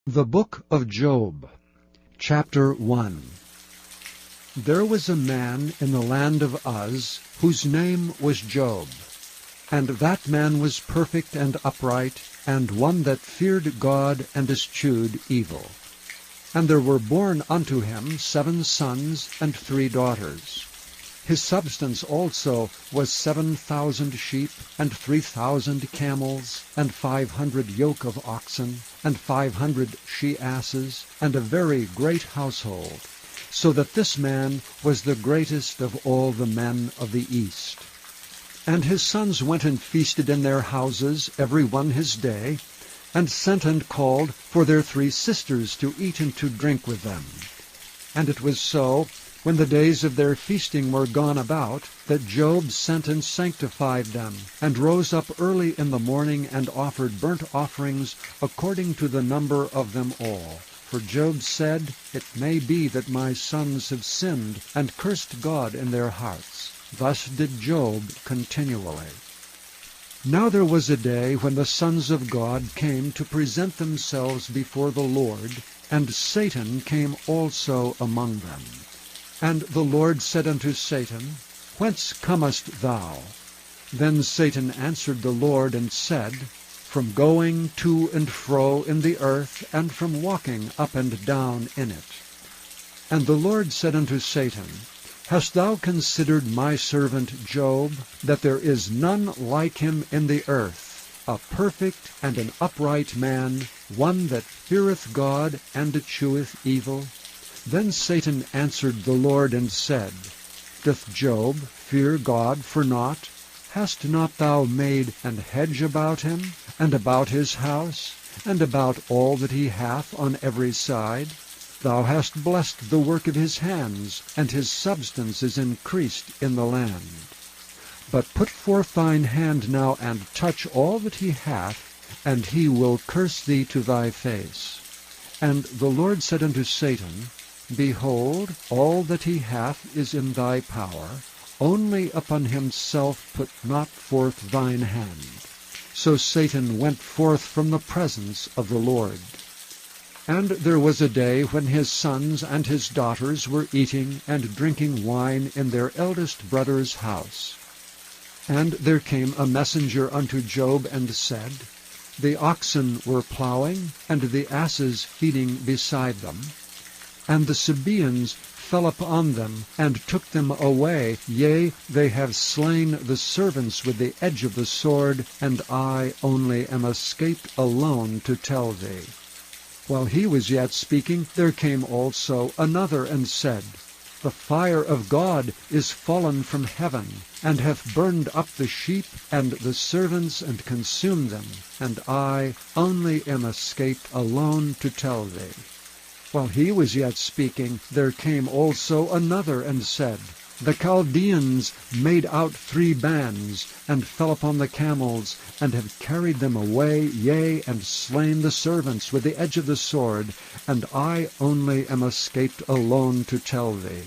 The Book of Job, Chapter 1. There was a man in the land of Uz, whose name was Job. And that man was perfect and upright, and one that feared God and eschewed evil. And there were born unto him 7 sons and 3 daughters. His substance also was 7,000 sheep, and 3,000 camels, and 500 yoke of oxen, and 500 she-asses, and a very great household, so that this man was the greatest of all the men of the east. And his sons went and feasted in their houses, every one his day, and sent and called for their 3 sisters to eat and to drink with them. And it was so, when the days of their feasting were gone about, that Job sent and sanctified them, and rose up early in the morning, and offered burnt offerings according to the number of them all. For Job said, It may be that my sons have sinned, and cursed God in their hearts. Thus did Job continually. Now there was a day when the sons of God came to present themselves before the Lord, and Satan came also among them. And the Lord said unto Satan, Whence comest thou? Then Satan answered the Lord and said, From going to and fro in the earth, and from walking up and down in it. And the Lord said unto Satan, Hast thou considered my servant Job, that there is none like him in the earth, a perfect and an upright man, one that feareth God and escheweth evil? Then Satan answered the Lord and said, Doth Job fear God for naught? Hast not thou made an hedge about him, and about his house, and about all that he hath on every side? Thou hast blessed the work of his hands, and his substance is increased in the land. But put forth thine hand now, and touch all that he hath, and he will curse thee to thy face. And the Lord said unto Satan, Behold, all that he hath is in thy power, only upon himself put not forth thine hand. So Satan went forth from the presence of the Lord. And there was a day when his sons and his daughters were eating and drinking wine in their eldest brother's house. And there came a messenger unto Job, and said, The oxen were plowing, and the asses feeding beside them. And the Sabaeans fell upon them, and took them away. Yea, they have slain the servants with the edge of the sword, and I only am escaped alone to tell thee. While he was yet speaking, there came also another, and said, The fire of God is fallen from heaven, and hath burned up the sheep and the servants, and consumed them, and I only am escaped alone to tell thee. While he was yet speaking, there came also another, and said, The Chaldeans made out 3 bands, and fell upon the camels, and have carried them away, yea, and slain the servants with the edge of the sword, and I only am escaped alone to tell thee.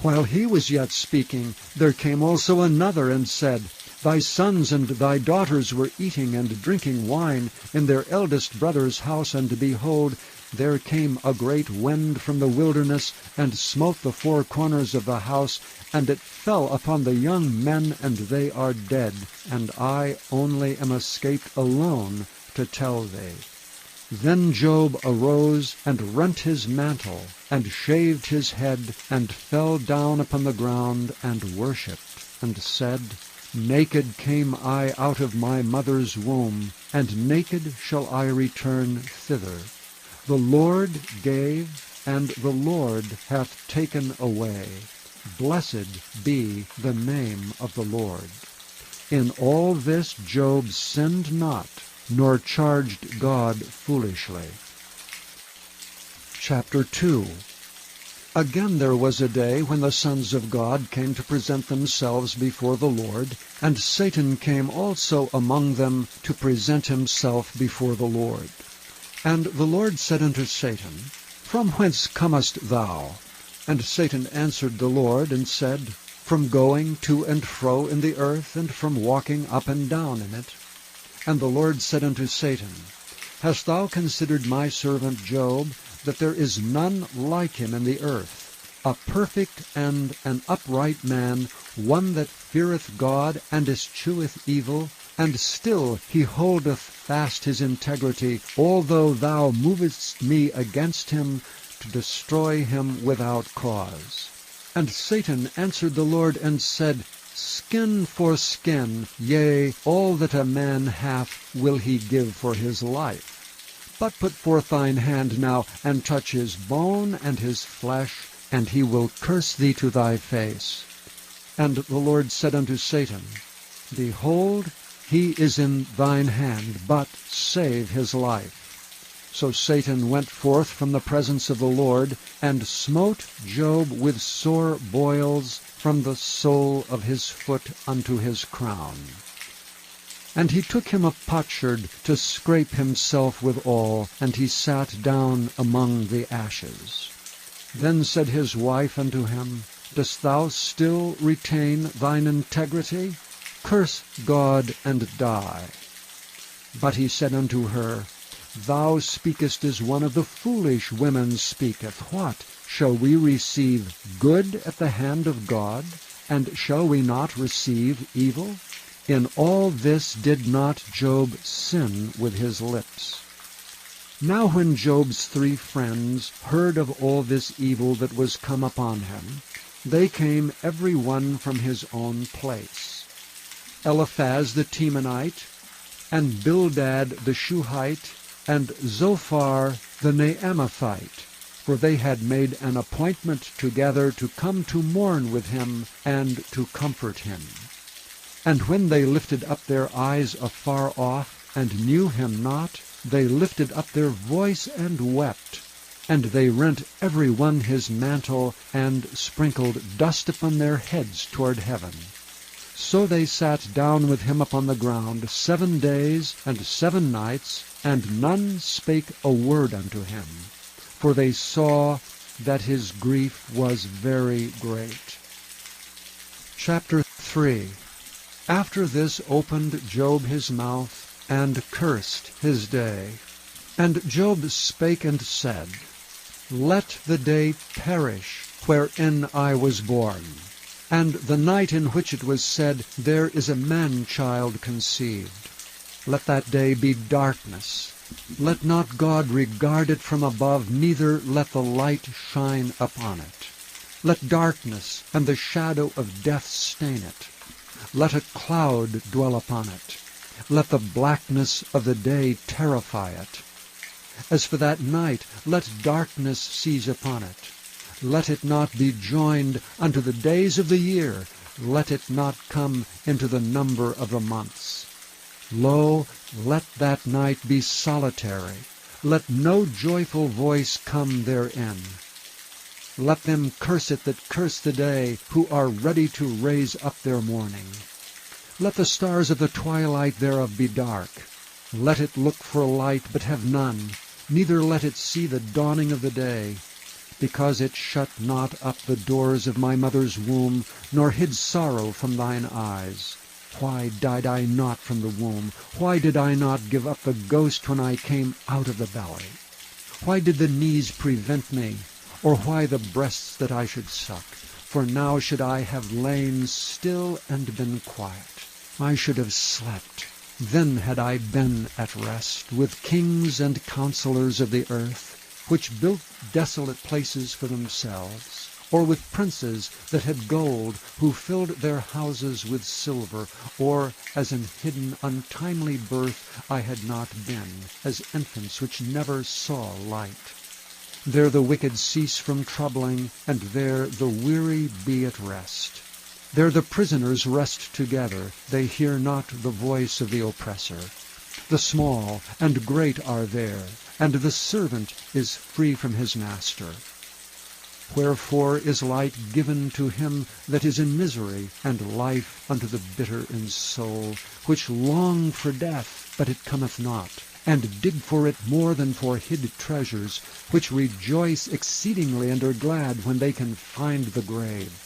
While he was yet speaking, there came also another, and said, Thy sons and thy daughters were eating and drinking wine in their eldest brother's house, and behold, there came a great wind from the wilderness, and smote the 4 corners of the house, and it fell upon the young men, and they are dead, and I only am escaped alone to tell thee. Then Job arose, and rent his mantle, and shaved his head, and fell down upon the ground, and worshipped, and said, Naked came I out of my mother's womb, and naked shall I return thither. The Lord gave, and the Lord hath taken away. Blessed be the name of the Lord. In all this Job sinned not, nor charged God foolishly. Chapter 2. Again there was a day when the sons of God came to present themselves before the Lord, and Satan came also among them to present himself before the Lord. And the Lord said unto Satan, From whence comest thou? And Satan answered the Lord, and said, From going to and fro in the earth, and from walking up and down in it. And the Lord said unto Satan, Hast thou considered my servant Job, that there is none like him in the earth, a perfect and an upright man, one that feareth God, and escheweth evil, and still he holdeth fast his integrity, although thou movest me against him to destroy him without cause. And Satan answered the Lord and said, Skin for skin, yea, all that a man hath will he give for his life. But put forth thine hand now, and touch his bone and his flesh, and he will curse thee to thy face. And the Lord said unto Satan, Behold, he is in thine hand, but save his life. So Satan went forth from the presence of the Lord, and smote Job with sore boils from the sole of his foot unto his crown. And he took him a potsherd to scrape himself withal, and he sat down among the ashes. Then said his wife unto him, Dost thou still retain thine integrity? Curse God and die. But he said unto her, Thou speakest as one of the foolish women speaketh. What? Shall we receive good at the hand of God? And shall we not receive evil? In all this did not Job sin with his lips. Now when Job's 3 friends heard of all this evil that was come upon him, they came every one from his own place. Eliphaz the Temanite, and Bildad the Shuhite, and Zophar the Naamathite, for they had made an appointment together to come to mourn with him and to comfort him. And when they lifted up their eyes afar off, and knew him not, they lifted up their voice and wept. And they rent every one his mantle, and sprinkled dust upon their heads toward heaven. So they sat down with him upon the ground 7 days and 7 nights, and none spake a word unto him, for they saw that his grief was very great. Chapter 3. After this opened Job his mouth, and cursed his day. And Job spake and said, Let the day perish wherein I was born, and the night in which it was said, There is a man-child conceived. Let that day be darkness. Let not God regard it from above, neither let the light shine upon it. Let darkness and the shadow of death stain it. Let a cloud dwell upon it. Let the blackness of the day terrify it. As for that night, let darkness seize upon it. Let it not be joined unto the days of the year. Let it not come into the number of the months. Lo, let that night be solitary. Let no joyful voice come therein. Let them curse it that curse the day, who are ready to raise up their mourning. Let the stars of the twilight thereof be dark. Let it look for light, but have none, neither let it see the dawning of the day. Because it shut not up the doors of my mother's womb, nor hid sorrow from thine eyes. Why died I not from the womb? Why did I not give up the ghost when I came out of the belly? Why did the knees prevent me? Or why the breasts that I should suck? For now should I have lain still and been quiet. I should have slept. Then had I been at rest with kings and counselors of the earth, which built desolate places for themselves, or with princes that had gold, who filled their houses with silver, or as an hidden untimely birth I had not been, as infants which never saw light. There the wicked cease from troubling, and there the weary be at rest. There the prisoners rest together, they hear not the voice of the oppressor. The small and great are there, and the servant is free from his master. Wherefore is light given to him that is in misery, and life unto the bitter in soul, which long for death, but it cometh not, and dig for it more than for hid treasures, which rejoice exceedingly and are glad when they can find the grave.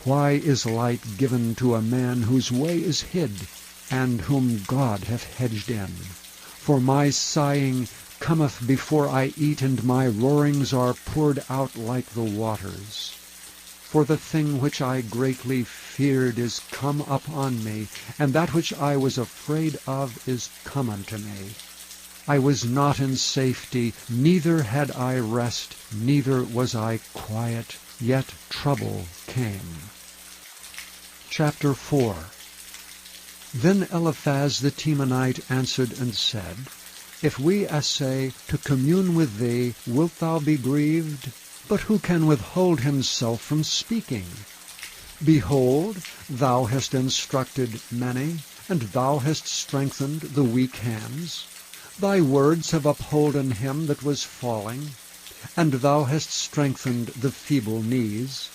Why is light given to a man whose way is hid, and whom God hath hedged in? For my sighing cometh before I eat, and my roarings are poured out like the waters. For the thing which I greatly feared is come upon me, and that which I was afraid of is come unto me. I was not in safety, neither had I rest, neither was I quiet, yet trouble came. Chapter 4. Then Eliphaz the Temanite answered and said, If we essay to commune with thee, wilt thou be grieved? But who can withhold himself from speaking? Behold, thou hast instructed many, and thou hast strengthened the weak hands. Thy words have upholden him that was falling, and thou hast strengthened the feeble knees.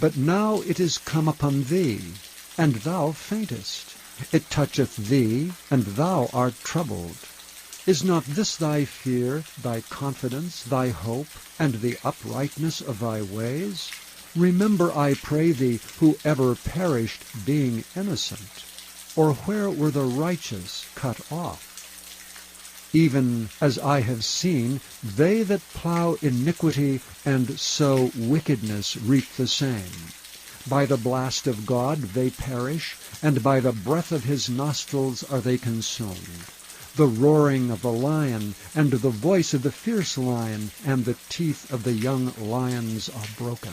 But now it is come upon thee, and thou faintest. It toucheth thee, and thou art troubled. Is not this thy fear, thy confidence, thy hope, and the uprightness of thy ways? Remember, I pray thee, who ever perished being innocent, or where were the righteous cut off? Even as I have seen, they that plow iniquity and sow wickedness reap the same. By the blast of God they perish, and by the breath of his nostrils are they consumed. The roaring of the lion, and the voice of the fierce lion, and the teeth of the young lions are broken.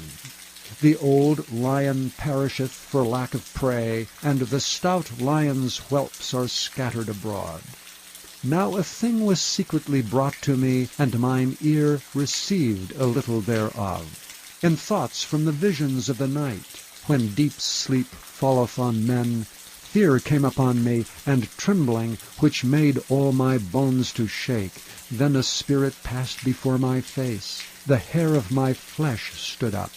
The old lion perisheth for lack of prey, and the stout lion's whelps are scattered abroad. Now a thing was secretly brought to me, and mine ear received a little thereof. In thoughts from the visions of the night, when deep sleep falleth on men, fear came upon me, and trembling, which made all my bones to shake. Then a spirit passed before my face. The hair of my flesh stood up.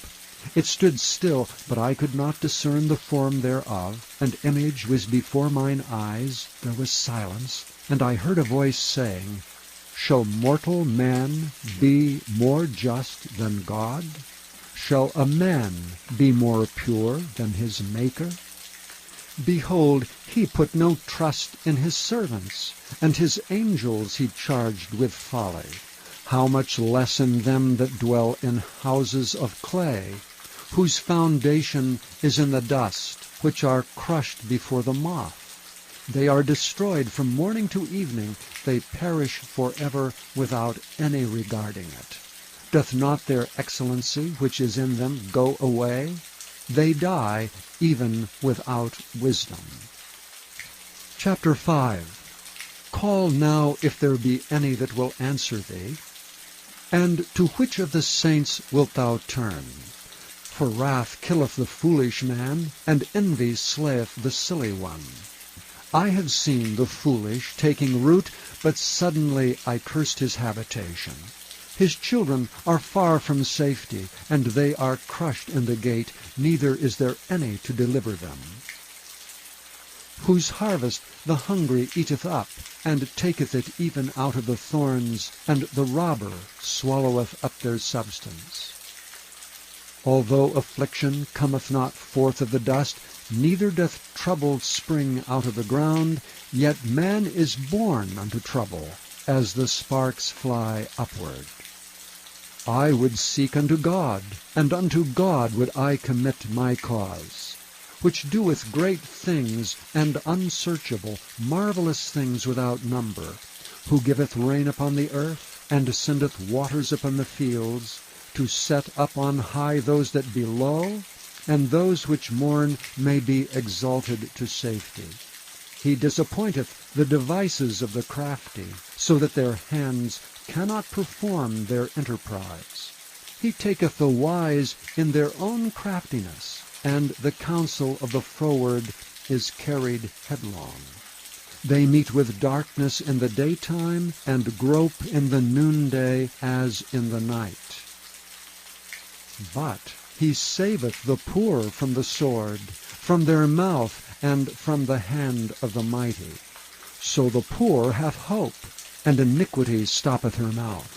It stood still, but I could not discern the form thereof. An image was before mine eyes. There was silence, and I heard a voice saying, Shall mortal man be more just than God? Shall a man be more pure than his Maker? Behold, he put no trust in his servants, and his angels he charged with folly. How much less in them that dwell in houses of clay, whose foundation is in the dust, which are crushed before the moth. They are destroyed from morning to evening, they perish forever without any regarding it. Doth not their excellency which is in them go away? They die even without wisdom. Chapter 5. Call now if there be any that will answer thee. And to which of the saints wilt thou turn? For wrath killeth the foolish man, and envy slayeth the silly one. I have seen the foolish taking root, but suddenly I cursed his habitation. His children are far from safety, and they are crushed in the gate, neither is there any to deliver them. Whose harvest the hungry eateth up, and taketh it even out of the thorns, and the robber swalloweth up their substance. Although affliction cometh not forth of the dust, neither doth trouble spring out of the ground, yet man is born unto trouble, as the sparks fly upward. I would seek unto God, and unto God would I commit my cause, which doeth great things and unsearchable, marvelous things without number, who giveth rain upon the earth, and sendeth waters upon the fields, to set up on high those that be low, and those which mourn may be exalted to safety. He disappointeth the devices of the crafty, so that their hands cannot perform their enterprise. He taketh the wise in their own craftiness, and the counsel of the froward is carried headlong. They meet with darkness in the daytime, and grope in the noonday as in the night. But he saveth the poor from the sword, from their mouth, and from the hand of the mighty. So the poor hath hope, and iniquity stoppeth her mouth.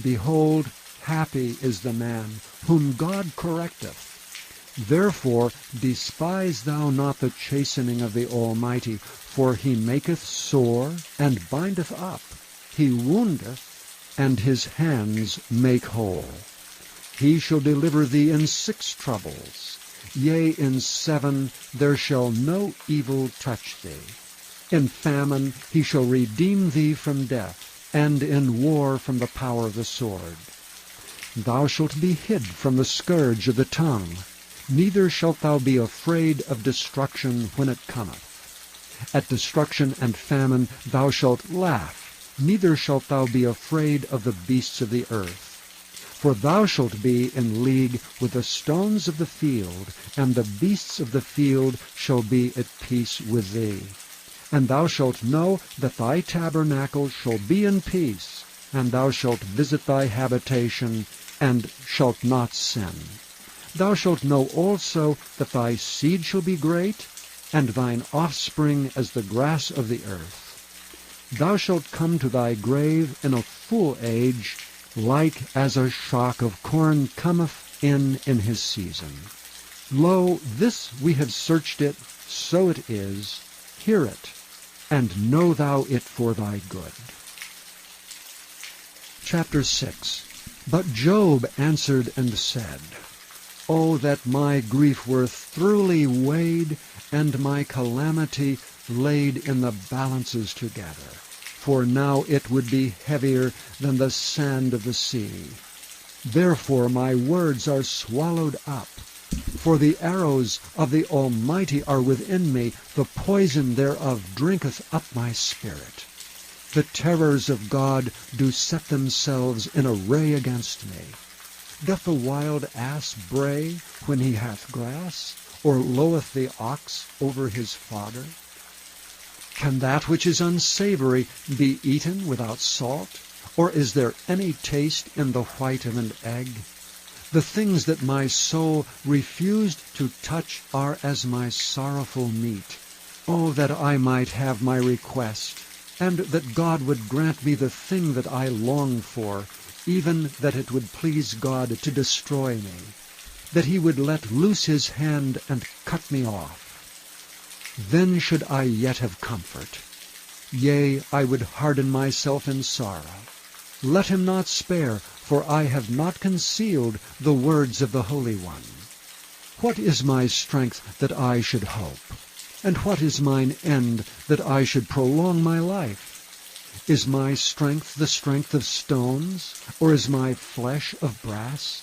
Behold, happy is the man whom God correcteth, Therefore despise thou not the chastening of the Almighty, for he maketh sore, and bindeth up. He woundeth, and his hands make whole. He shall deliver thee in 6 troubles. Yea, in 7 there shall no evil touch thee. In famine he shall redeem thee from death, and in war from the power of the sword. Thou shalt be hid from the scourge of the tongue, neither shalt thou be afraid of destruction when it cometh. At destruction and famine thou shalt laugh, neither shalt thou be afraid of the beasts of the earth. For thou shalt be in league with the stones of the field, and the beasts of the field shall be at peace with thee. And thou shalt know that thy tabernacle shall be in peace, and thou shalt visit thy habitation, and shalt not sin. Thou shalt know also that thy seed shall be great, and thine offspring as the grass of the earth. Thou shalt come to thy grave in a full age, like as a shock of corn cometh in his season. Lo, this we have searched it, so it is. Hear it, and know thou it for thy good. Chapter 6. But Job answered and said, O that my grief were thoroughly weighed, and my calamity laid in the balances together. For now it would be heavier than the sand of the sea. Therefore my words are swallowed up. For the arrows of the Almighty are within me, the poison thereof drinketh up my spirit. The terrors of God do set themselves in array against me. Doth the wild ass bray when he hath grass, or loweth the ox over his fodder? Can that which is unsavory be eaten without salt? Or is there any taste in the white of an egg? The things that my soul refused to touch are as my sorrowful meat. Oh, that I might have my request, and that God would grant me the thing that I long for, even that it would please God to destroy me, that he would let loose his hand and cut me off. Then should I yet have comfort. Yea, I would harden myself in sorrow. Let him not spare, for I have not concealed the words of the Holy One. What is my strength that I should hope? And what is mine end that I should prolong my life? Is my strength the strength of stones, or is my flesh of brass?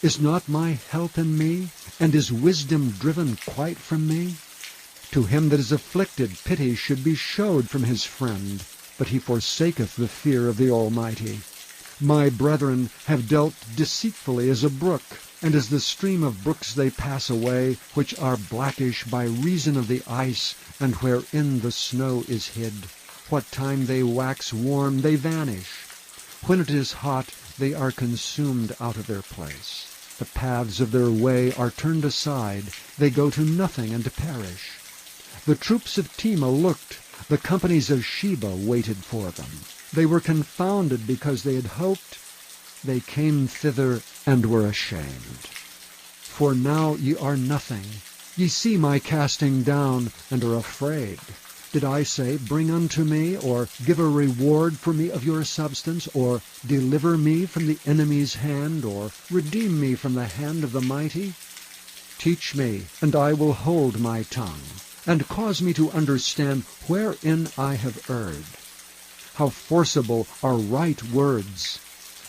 Is not my help in me, and is wisdom driven quite from me? To him that is afflicted pity should be showed from his friend, but he forsaketh the fear of the Almighty. My brethren have dealt deceitfully as a brook, and as the stream of brooks they pass away, which are blackish by reason of the ice, and wherein the snow is hid. What time they wax warm, they vanish. When it is hot, they are consumed out of their place. The paths of their way are turned aside, they go to nothing and perish. The troops of Tema looked, the companies of Sheba waited for them. They were confounded because they had hoped. They came thither and were ashamed. For now ye are nothing. Ye see my casting down, and are afraid. Did I say, Bring unto me, or give a reward for me of your substance, or deliver me from the enemy's hand, or redeem me from the hand of the mighty? Teach me, and I will hold my tongue, and cause me to understand wherein I have erred. How forcible are right words!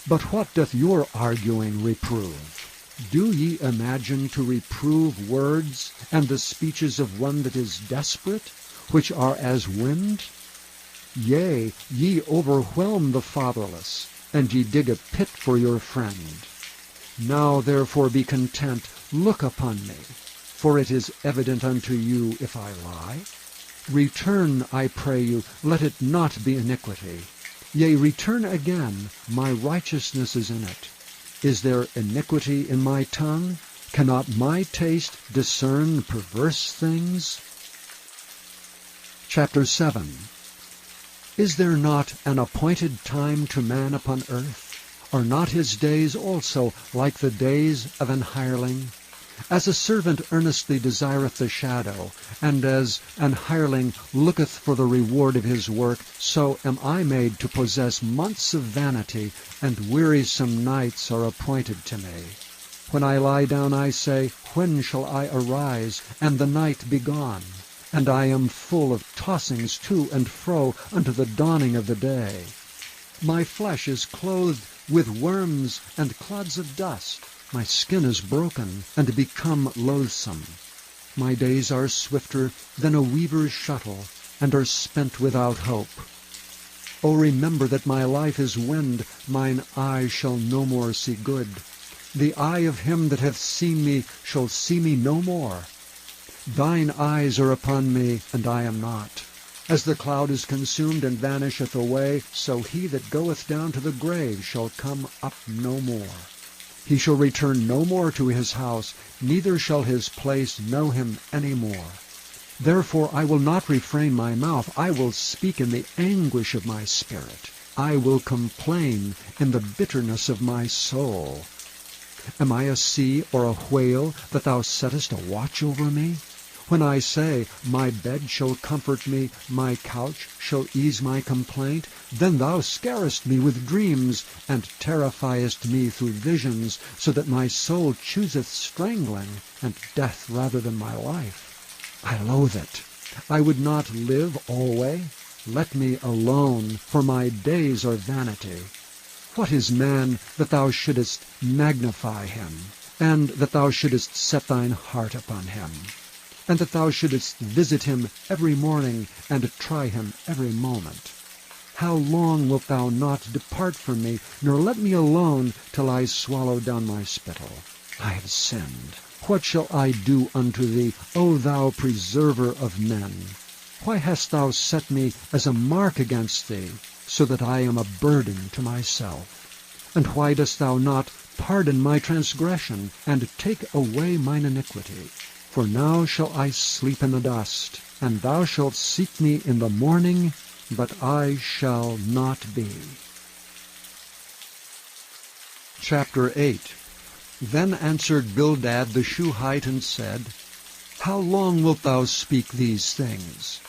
But what doth your arguing reprove? Do ye imagine to reprove words, and the speeches of one that is desperate, which are as wind? Yea, ye overwhelm the fatherless, and ye dig a pit for your friend. Now therefore be content, look upon me, for it is evident unto you if I lie. Return, I pray you, let it not be iniquity. Yea, return again, my righteousness is in it. Is there iniquity in my tongue? Cannot my taste discern perverse things? Chapter 7. Is there not an appointed time to man upon earth? Are not his days also like the days of an hireling? As a servant earnestly desireth the shadow, and as an hireling looketh for the reward of his work, so am I made to possess months of vanity, and wearisome nights are appointed to me. When I lie down, I say, When shall I arise, and the night be gone? And I am full of tossings to and fro unto the dawning of the day. My flesh is clothed with worms and clods of dust. My skin is broken and become loathsome. My days are swifter than a weaver's shuttle, and are spent without hope. O remember that my life is wind, mine eye shall no more see good. The eye of him that hath seen me shall see me no more. Thine eyes are upon me, and I am not. As the cloud is consumed and vanisheth away, so he that goeth down to the grave shall come up no more. He shall return no more to his house, neither shall his place know him any more. Therefore I will not refrain my mouth, I will speak in the anguish of my spirit. I will complain in the bitterness of my soul. Am I a sea or a whale, that thou settest a watch over me? When I say, My bed shall comfort me, my couch shall ease my complaint, then thou scarest me with dreams, and terrifiest me through visions, so that my soul chooseth strangling, and death rather than my life. I loathe it. I would not live alway. Let me alone, for my days are vanity. What is man, that thou shouldest magnify him, and that thou shouldest set thine heart upon him? And that thou shouldest visit him every morning, and try him every moment. How long wilt thou not depart from me, nor let me alone, till I swallow down my spittle? I have sinned. What shall I do unto thee, O thou preserver of men? Why hast thou set me as a mark against thee, so that I am a burden to myself? And why dost thou not pardon my transgression, and take away mine iniquity? For now shall I sleep in the dust, and thou shalt seek me in the morning, but I shall not be. Chapter 8. Then answered Bildad the Shuhite, and said, How long wilt thou speak these things?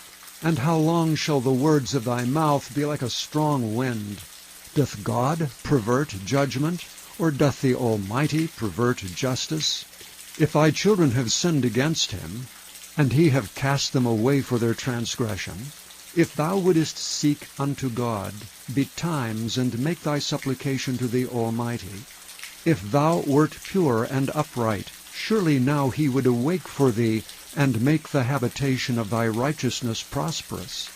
And how long shall the words of thy mouth be like a strong wind? Doth God pervert judgment, or doth the Almighty pervert justice? If thy children have sinned against him, and he have cast them away for their transgression, if thou wouldest seek unto God betimes, and make thy supplication to the Almighty, if thou wert pure and upright, surely now he would awake for thee, and make the habitation of thy righteousness prosperous.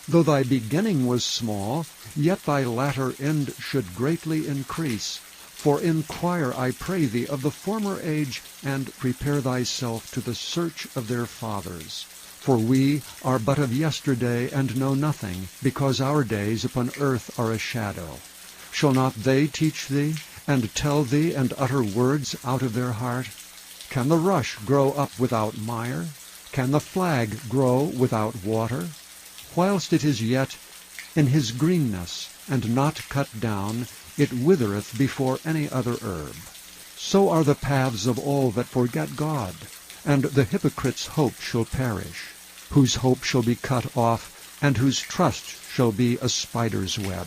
Though thy beginning was small, yet thy latter end should greatly increase. For inquire, I pray thee, of the former age, and prepare thyself to the search of their fathers. For we are but of yesterday, and know nothing, because our days upon earth are a shadow. Shall not they teach thee, and tell thee, and utter words out of their heart? Can the rush grow up without mire? Can the flag grow without water? Whilst it is yet in his greenness, and not cut down, it withereth before any other herb. So are the paths of all that forget God, and the hypocrite's hope shall perish, whose hope shall be cut off, and whose trust shall be a spider's web.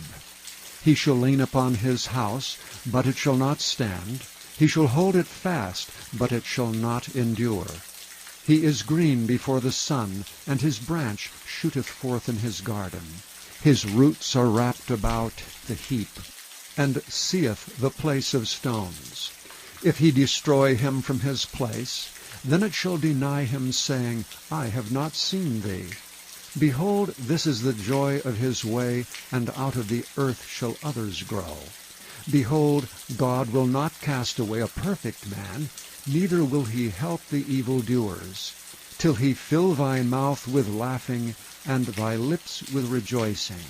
He shall lean upon his house, but it shall not stand. He shall hold it fast, but it shall not endure. He is green before the sun, and his branch shooteth forth in his garden. His roots are wrapped about the heap, and seeth the place of stones. If he destroy him from his place, then it shall deny him, saying, I have not seen thee. Behold, this is the joy of his way, and out of the earth shall others grow. Behold, God will not cast away a perfect man, neither will he help the evildoers, till he fill thy mouth with laughing, and thy lips with rejoicing.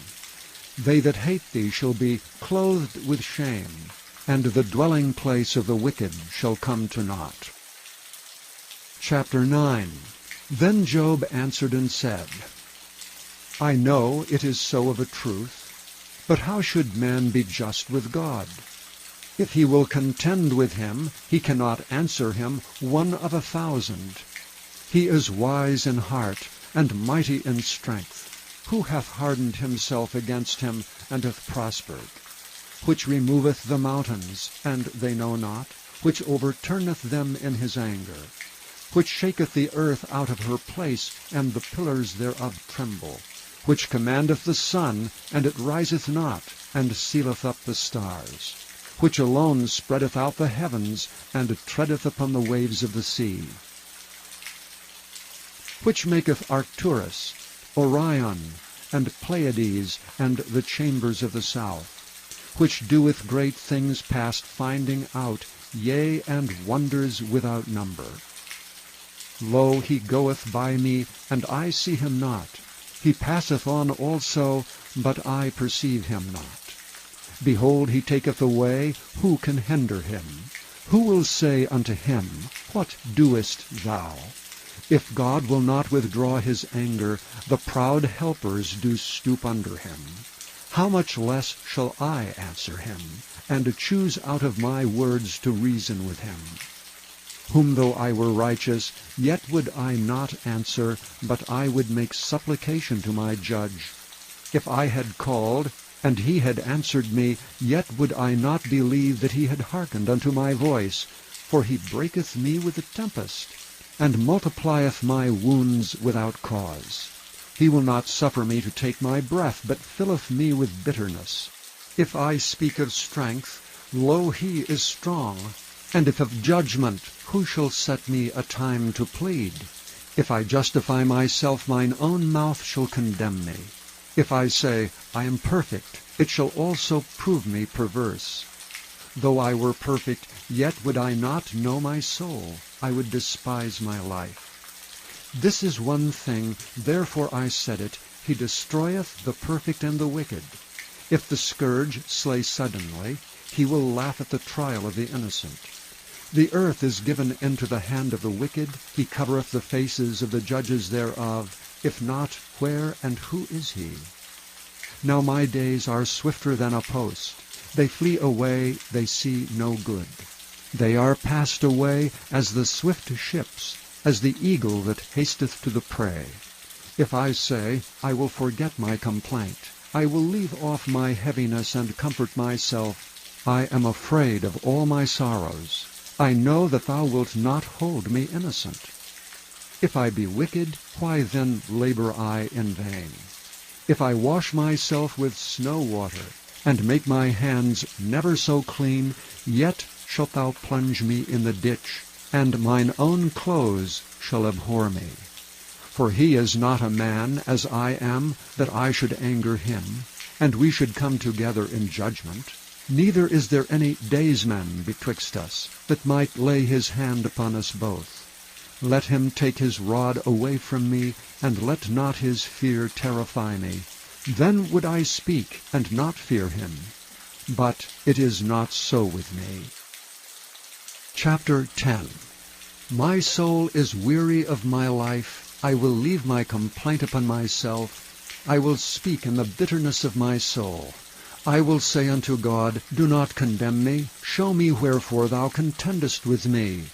They that hate thee shall be clothed with shame, and the dwelling place of the wicked shall come to naught. Chapter 9. Then Job answered and said, I know it is so of a truth, but how should man be just with God? If he will contend with him, he cannot answer him 1 of 1,000. He is wise in heart, and mighty in strength. Who hath hardened himself against him, and hath prospered? Which removeth the mountains, and they know not, which overturneth them in his anger, which shaketh the earth out of her place, and the pillars thereof tremble, which commandeth the sun, and it riseth not, and sealeth up the stars, which alone spreadeth out the heavens, and treadeth upon the waves of the sea, which maketh Arcturus, Orion, and Pleiades, and the chambers of the south, which doeth great things past finding out, yea, and wonders without number. Lo, he goeth by me, and I see him not. He passeth on also, but I perceive him not. Behold, he taketh away, who can hinder him? Who will say unto him, What doest thou? If God will not withdraw his anger, the proud helpers do stoop under him. How much less shall I answer him, and choose out of my words to reason with him? Whom though I were righteous, yet would I not answer, but I would make supplication to my judge. If I had called, and he had answered me, yet would I not believe that he had hearkened unto my voice. For he breaketh me with the tempest, and multiplieth my wounds without cause. He will not suffer me to take my breath, but filleth me with bitterness. If I speak of strength, lo, he is strong. And if of judgment, who shall set me a time to plead? If I justify myself, mine own mouth shall condemn me. If I say, I am perfect, it shall also prove me perverse. Though I were perfect, yet would I not know my soul. I would despise my life. This is one thing, therefore I said it, he destroyeth the perfect and the wicked. If the scourge slay suddenly, he will laugh at the trial of the innocent. The earth is given into the hand of the wicked, he covereth the faces of the judges thereof. If not, where and who is he? Now my days are swifter than a post. They flee away, they see no good. They are passed away as the swift ships, as the eagle that hasteth to the prey. If I say, I will forget my complaint, I will leave off my heaviness and comfort myself, I am afraid of all my sorrows. I know that thou wilt not hold me innocent. If I be wicked, why then labor I in vain? If I wash myself with snow water, and make my hands never so clean, yet shalt thou plunge me in the ditch, and mine own clothes shall abhor me. For he is not a man, as I am, that I should anger him, and we should come together in judgment. Neither is there any daysman betwixt us, that might lay his hand upon us both. Let him take his rod away from me, and let not his fear terrify me. Then would I speak, and not fear him. But it is not so with me. Chapter 10. My soul is weary of my life. I will leave my complaint upon myself. I will speak in the bitterness of my soul. I will say unto God, Do not condemn me. Show me wherefore thou contendest with me.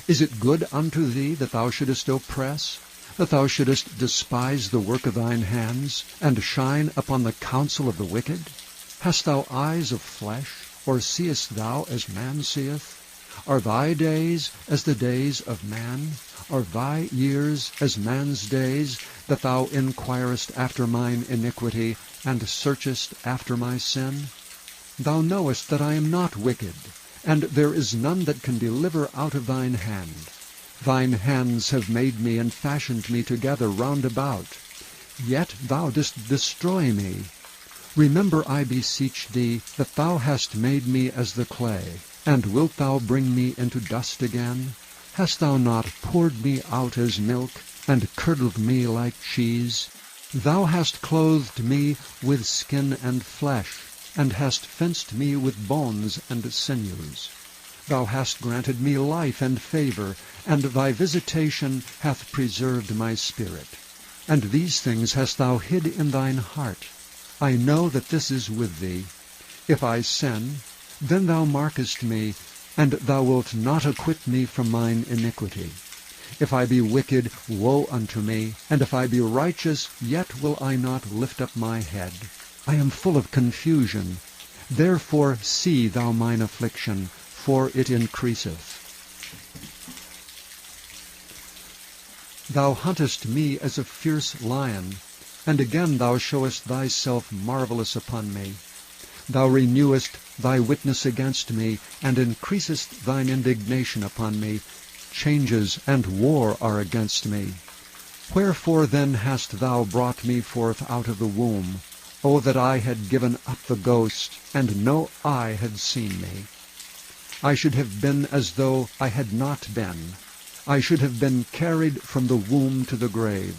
Is it good unto thee that thou shouldest oppress, that thou shouldest despise the work of thine hands, and shine upon the counsel of the wicked? Hast thou eyes of flesh, or seest thou as man seeth? Are thy days as the days of man? Are thy years as man's days, that thou inquirest after mine iniquity, and searchest after my sin? Thou knowest that I am not wicked, and there is none that can deliver out of thine hand. Thine hands have made me and fashioned me together round about. Yet thou didst destroy me. Remember, I beseech thee, that thou hast made me as the clay, and wilt thou bring me into dust again? Hast thou not poured me out as milk, and curdled me like cheese? Thou hast clothed me with skin and flesh, and hast fenced me with bones and sinews. Thou hast granted me life and favor, and thy visitation hath preserved my spirit. And these things hast thou hid in thine heart. I know that this is with thee. If I sin, Then thou markest me, and thou wilt not acquit me from mine iniquity. If I be wicked, woe unto me, and if I be righteous, yet will I not lift up my head. I am full of confusion. Therefore see thou mine affliction, for it increaseth. Thou huntest me as a fierce lion, and again thou showest thyself marvelous upon me. Thou renewest thy witness against me, and increasest thine indignation upon me. Changes and war are against me. Wherefore then hast thou brought me forth out of the womb? O that I had given up the ghost, and no eye had seen me. I should have been as though I had not been. I should have been carried from the womb to the grave.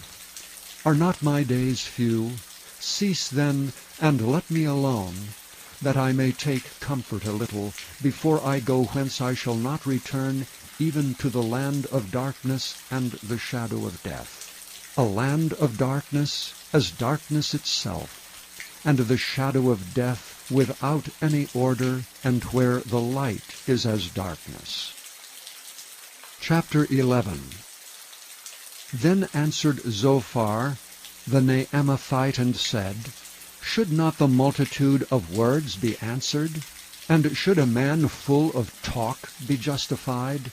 Are not my days few? Cease then, and let me alone, that I may take comfort a little, before I go whence I shall not return, even to the land of darkness and the shadow of death. A land of darkness, as darkness itself, and the shadow of death without any order, and where the light is as darkness. Chapter 11. Then answered Zophar the Naamathite and said, Should not the multitude of words be answered? And should a man full of talk be justified?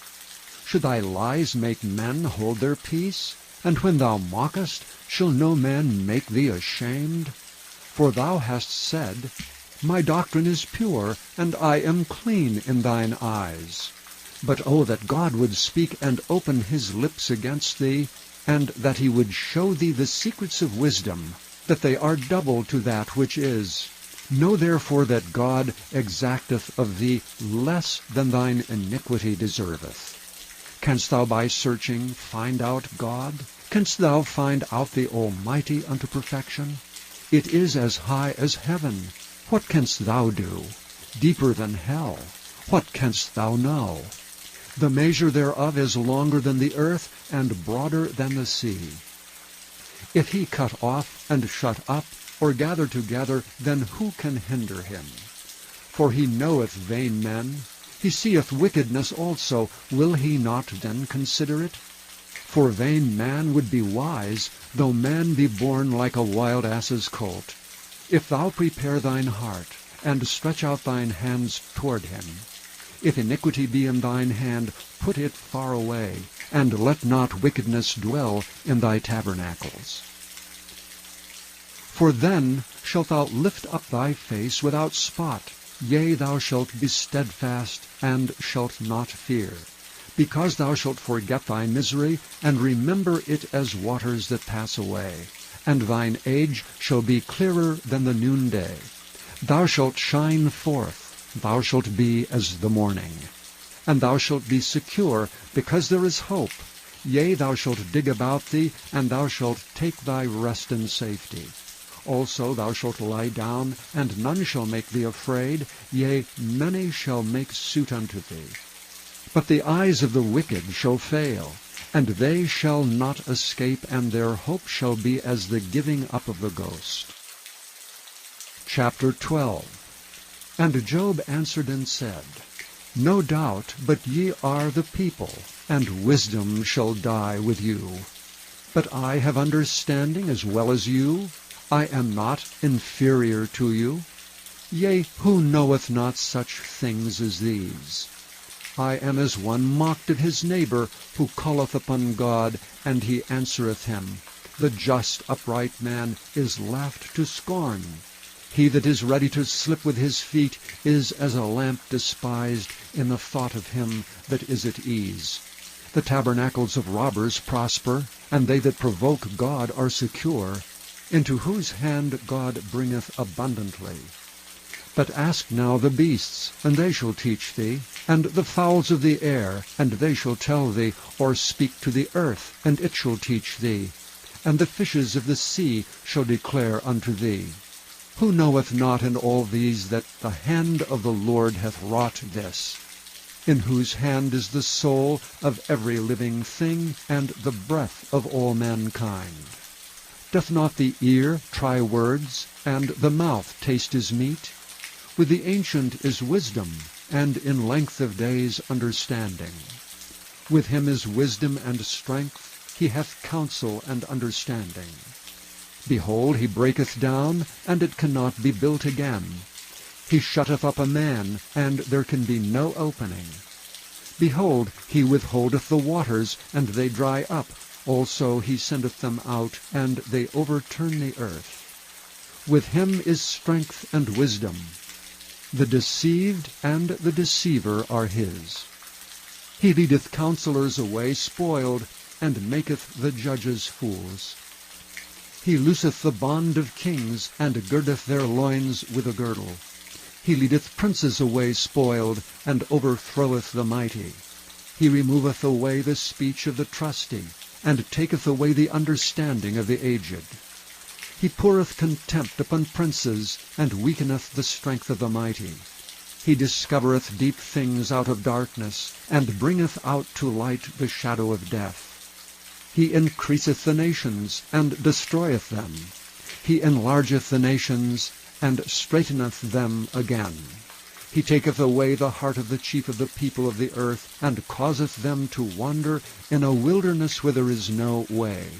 Should thy lies make men hold their peace? And when thou mockest, shall no man make thee ashamed? For thou hast said, My doctrine is pure, and I am clean in thine eyes. But oh, that God would speak and open his lips against thee, and that he would show thee the secrets of wisdom, that they are double to that which is. Know therefore that God exacteth of thee less than thine iniquity deserveth. Canst thou by searching find out God? Canst thou find out the Almighty unto perfection? It is as high as heaven. What canst thou do? Deeper than hell. What canst thou know? The measure thereof is longer than the earth, and broader than the sea. If he cut off and shut up, or gather together, then who can hinder him? For he knoweth vain men. He seeth wickedness also. Will he not then consider it? For vain man would be wise, though man be born like a wild ass's colt. If thou prepare thine heart, and stretch out thine hands toward him, if iniquity be in thine hand, put it far away, and let not wickedness dwell in thy tabernacles. For then shalt thou lift up thy face without spot, yea, thou shalt be steadfast, and shalt not fear, because thou shalt forget thy misery, and remember it as waters that pass away, and thine age shall be clearer than the noonday. Thou shalt shine forth, thou shalt be as the morning. And thou shalt be secure, because there is hope. Yea, thou shalt dig about thee, and thou shalt take thy rest in safety. Also thou shalt lie down, and none shall make thee afraid. Yea, many shall make suit unto thee. But the eyes of the wicked shall fail, and they shall not escape, and their hope shall be as the giving up of the ghost. Chapter 12. And Job answered and said, No doubt, but ye are the people, and wisdom shall die with you. But I have understanding as well as you. I am not inferior to you. Yea, who knoweth not such things as these? I am as one mocked of his neighbor, who calleth upon God, and he answereth him. The just upright man is laughed to scorn. He that is ready to slip with his feet is as a lamp despised in the thought of him that is at ease. The tabernacles of robbers prosper, and they that provoke God are secure, into whose hand God bringeth abundantly. But ask now the beasts, and they shall teach thee, and the fowls of the air, and they shall tell thee, or speak to the earth, and it shall teach thee, and the fishes of the sea shall declare unto thee. Who knoweth not in all these that the hand of the Lord hath wrought this, in whose hand is the soul of every living thing, and the breath of all mankind? Doth not the ear try words, and the mouth taste his meat? With the ancient is wisdom, and in length of days understanding. With him is wisdom and strength, he hath counsel and understanding. Behold, he breaketh down, and it cannot be built again. He shutteth up a man, and there can be no opening. Behold, he withholdeth the waters, and they dry up. Also he sendeth them out, and they overturn the earth. With him is strength and wisdom. The deceived and the deceiver are his. He leadeth counselors away spoiled, and maketh the judges fools. He looseth the bond of kings, and girdeth their loins with a girdle. He leadeth princes away spoiled, and overthroweth the mighty. He removeth away the speech of the trusty, and taketh away the understanding of the aged. He poureth contempt upon princes, and weakeneth the strength of the mighty. He discovereth deep things out of darkness, and bringeth out to light the shadow of death. He increaseth the nations, and destroyeth them. He enlargeth the nations, and straighteneth them again. He taketh away the heart of the chief of the people of the earth, and causeth them to wander in a wilderness where there is no way.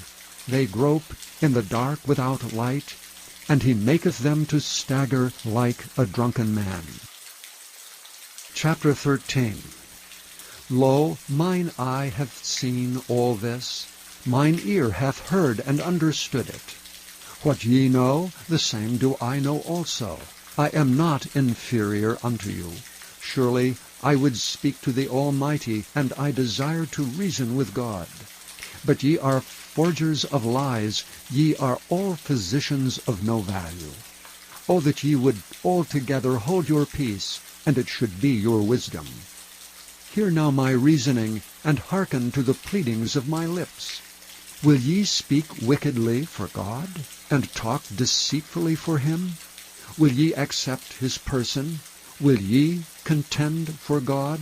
They grope in the dark without light, and he maketh them to stagger like a drunken man. Chapter 13. Lo, mine eye hath seen all this, mine ear hath heard and understood it. What ye know, the same do I know also. I am not inferior unto you. Surely I would speak to the Almighty, and I desire to reason with God. But ye are forgers of lies, ye are all physicians of no value. O that ye would altogether hold your peace, and it should be your wisdom. Hear now my reasoning, and hearken to the pleadings of my lips. Will ye speak wickedly for God, and talk deceitfully for him? Will ye accept his person? Will ye contend for God?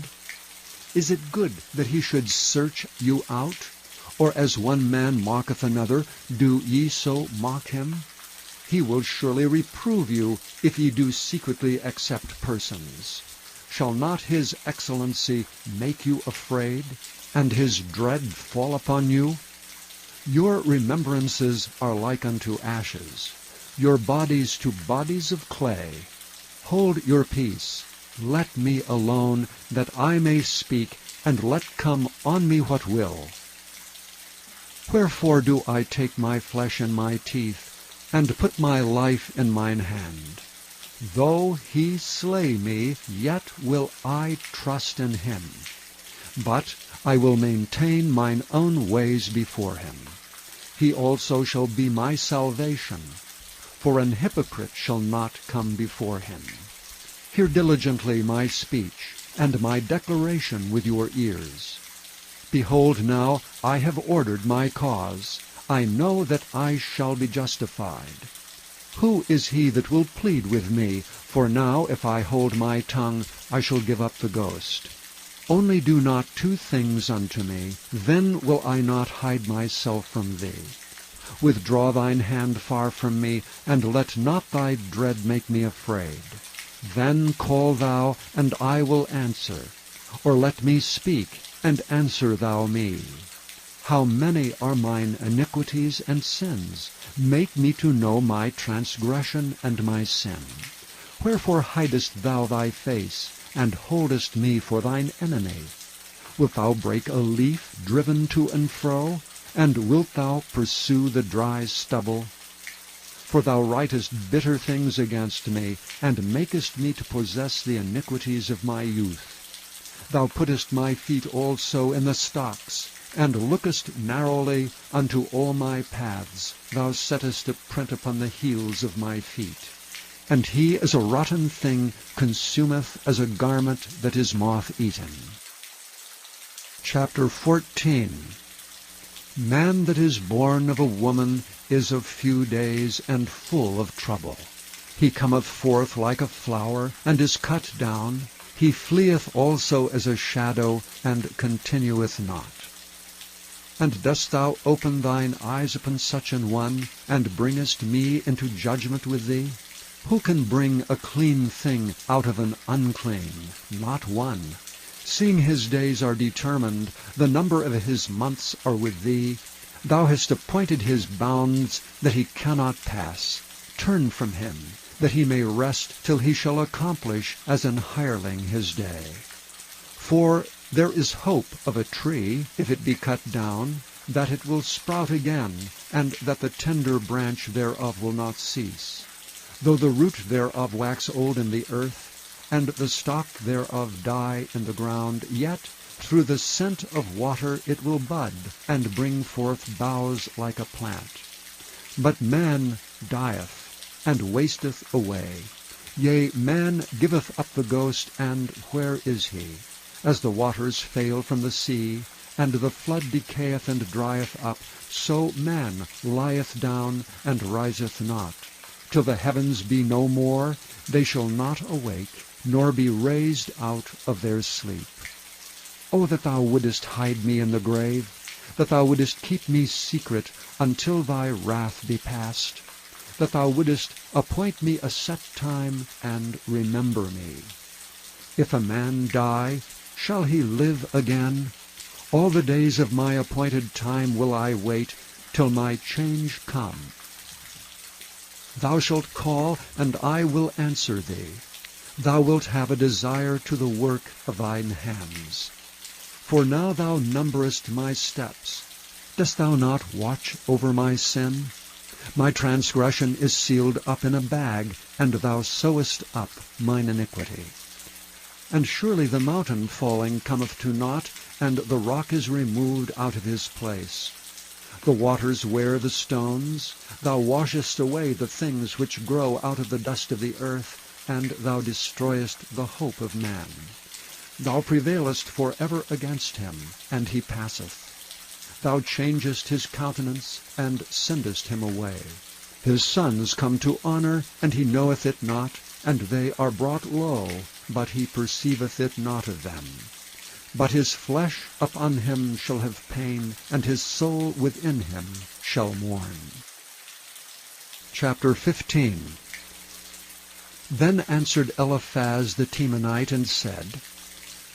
Is it good that he should search you out? Or as one man mocketh another, do ye so mock him? He will surely reprove you if ye do secretly accept persons. Shall not his excellency make you afraid, and his dread fall upon you? Your remembrances are like unto ashes, your bodies to bodies of clay. Hold your peace, let me alone, that I may speak, and let come on me what will. Wherefore do I take my flesh in my teeth, and put my life in mine hand? Though he slay me, yet will I trust in him. But I will maintain mine own ways before him. He also shall be my salvation, for an hypocrite shall not come before him. Hear diligently my speech, and my declaration with your ears. Behold now, I have ordered my cause. I know that I shall be justified. Who is he that will plead with me? For now, if I hold my tongue, I shall give up the ghost. Only do not two things unto me, then will I not hide myself from thee. Withdraw thine hand far from me, and let not thy dread make me afraid. Then call thou, and I will answer. Or let me speak, and answer thou me. How many are mine iniquities and sins? Make me to know my transgression and my sin. Wherefore hidest thou thy face, and holdest me for thine enemy? Wilt thou break a leaf driven to and fro? And wilt thou pursue the dry stubble? For thou writest bitter things against me, and makest me to possess the iniquities of my youth. Thou puttest my feet also in the stocks, and lookest narrowly unto all my paths. Thou settest a print upon the heels of my feet. And he as a rotten thing consumeth as a garment that is moth-eaten. Chapter 14. Man that is born of a woman is of few days, and full of trouble. He cometh forth like a flower, and is cut down. He fleeth also as a shadow, and continueth not. And dost thou open thine eyes upon such an one, and bringest me into judgment with thee? Who can bring a clean thing out of an unclean? Not one. Seeing his days are determined, the number of his months are with thee. Thou hast appointed his bounds that he cannot pass. Turn from him, that he may rest till he shall accomplish as an hireling his day. For there is hope of a tree, if it be cut down, that it will sprout again, and that the tender branch thereof will not cease. Though the root thereof wax old in the earth, and the stalk thereof die in the ground, yet through the scent of water it will bud, and bring forth boughs like a plant. But man dieth, and wasteth away. Yea, man giveth up the ghost, and where is he? As the waters fail from the sea, and the flood decayeth and drieth up, so man lieth down and riseth not. Till the heavens be no more, they shall not awake, nor be raised out of their sleep. O that thou wouldest hide me in the grave, that thou wouldest keep me secret until thy wrath be past, that thou wouldest appoint me a set time and remember me. If a man die, shall he live again? All the days of my appointed time will I wait, till my change come. Thou shalt call, and I will answer thee. Thou wilt have a desire to the work of thine hands. For now thou numberest my steps. Dost thou not watch over my sin? My transgression is sealed up in a bag, and thou sewest up mine iniquity. And surely the mountain falling cometh to naught, and the rock is removed out of his place. The waters wear the stones. Thou washest away the things which grow out of the dust of the earth, and thou destroyest the hope of man. Thou prevailest for ever against him, and he passeth. Thou changest his countenance, and sendest him away. His sons come to honor, and he knoweth it not, and they are brought low, but he perceiveth it not of them. But his flesh upon him shall have pain, and his soul within him shall mourn. Chapter 15. Then answered Eliphaz the Temanite, and said,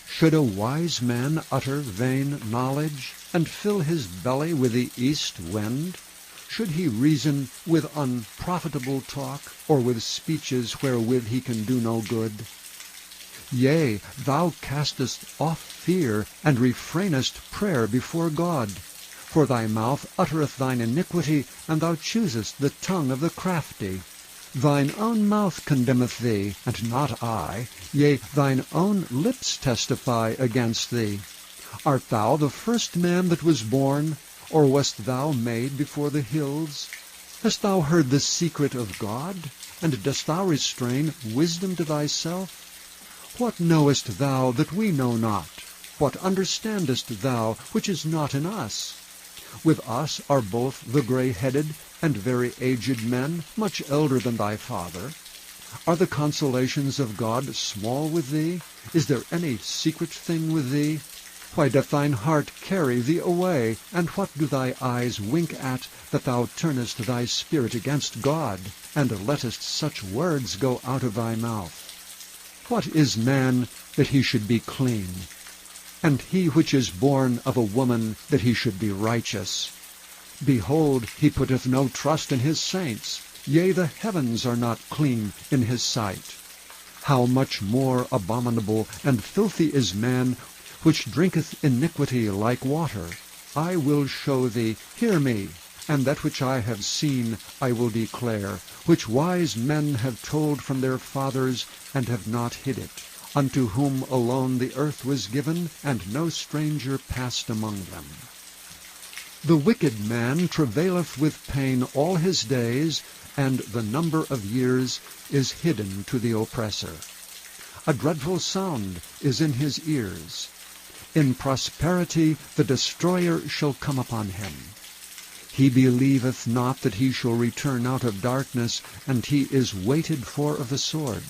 Should a wise man utter vain knowledge, and fill his belly with the east wind? Should he reason with unprofitable talk, or with speeches wherewith he can do no good? Yea, thou castest off fear, and refrainest prayer before God. For thy mouth uttereth thine iniquity, and thou choosest the tongue of the crafty. Thine own mouth condemneth thee, and not I. Yea, thine own lips testify against thee. Art thou the first man that was born, or wast thou made before the hills? Hast thou heard the secret of God, and dost thou restrain wisdom to thyself? What knowest thou that we know not? What understandest thou which is not in us? With us are both the gray-headed and very aged men, much elder than thy father. Are the consolations of God small with thee? Is there any secret thing with thee? Why doth thine heart carry thee away? And what do thy eyes wink at, that thou turnest thy spirit against God, and lettest such words go out of thy mouth? What is man that he should be clean? And he which is born of a woman that he should be righteous? Behold, he putteth no trust in his saints. Yea, the heavens are not clean in his sight. How much more abominable and filthy is man, which drinketh iniquity like water. I will show thee, hear me, and that which I have seen I will declare, which wise men have told from their fathers, and have not hid it, unto whom alone the earth was given, and no stranger passed among them. The wicked man travaileth with pain all his days, and the number of years is hidden to the oppressor. A dreadful sound is in his ears. In prosperity the destroyer shall come upon him. He believeth not that he shall return out of darkness, and he is waited for of the sword.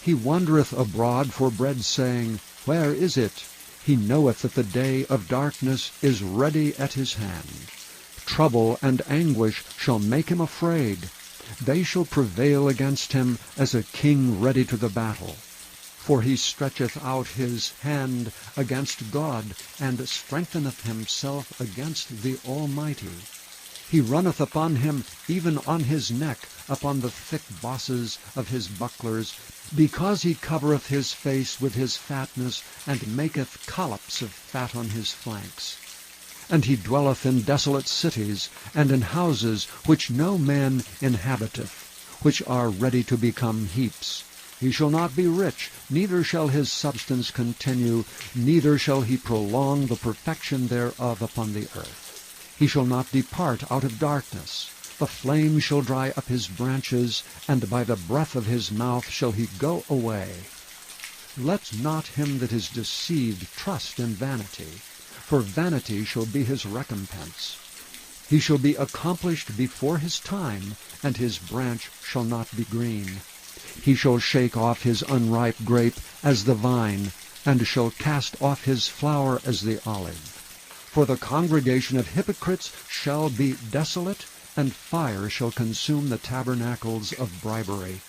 He wandereth abroad for bread, saying, Where is it? He knoweth that the day of darkness is ready at his hand. Trouble and anguish shall make him afraid. They shall prevail against him as a king ready to the battle. For he stretcheth out his hand against God, and strengtheneth himself against the Almighty. He runneth upon him, even on his neck, upon the thick bosses of his bucklers, because he covereth his face with his fatness, and maketh collops of fat on his flanks. And he dwelleth in desolate cities, and in houses which no man inhabiteth, which are ready to become heaps. He shall not be rich, neither shall his substance continue, neither shall he prolong the perfection thereof upon the earth. He shall not depart out of darkness. The flame shall dry up his branches, and by the breath of his mouth shall he go away. Let not him that is deceived trust in vanity, for vanity shall be his recompense. He shall be accomplished before his time, and his branch shall not be green. He shall shake off his unripe grape as the vine, and shall cast off his flower as the olive. For the congregation of hypocrites shall be desolate, and fire shall consume the tabernacles of bribery.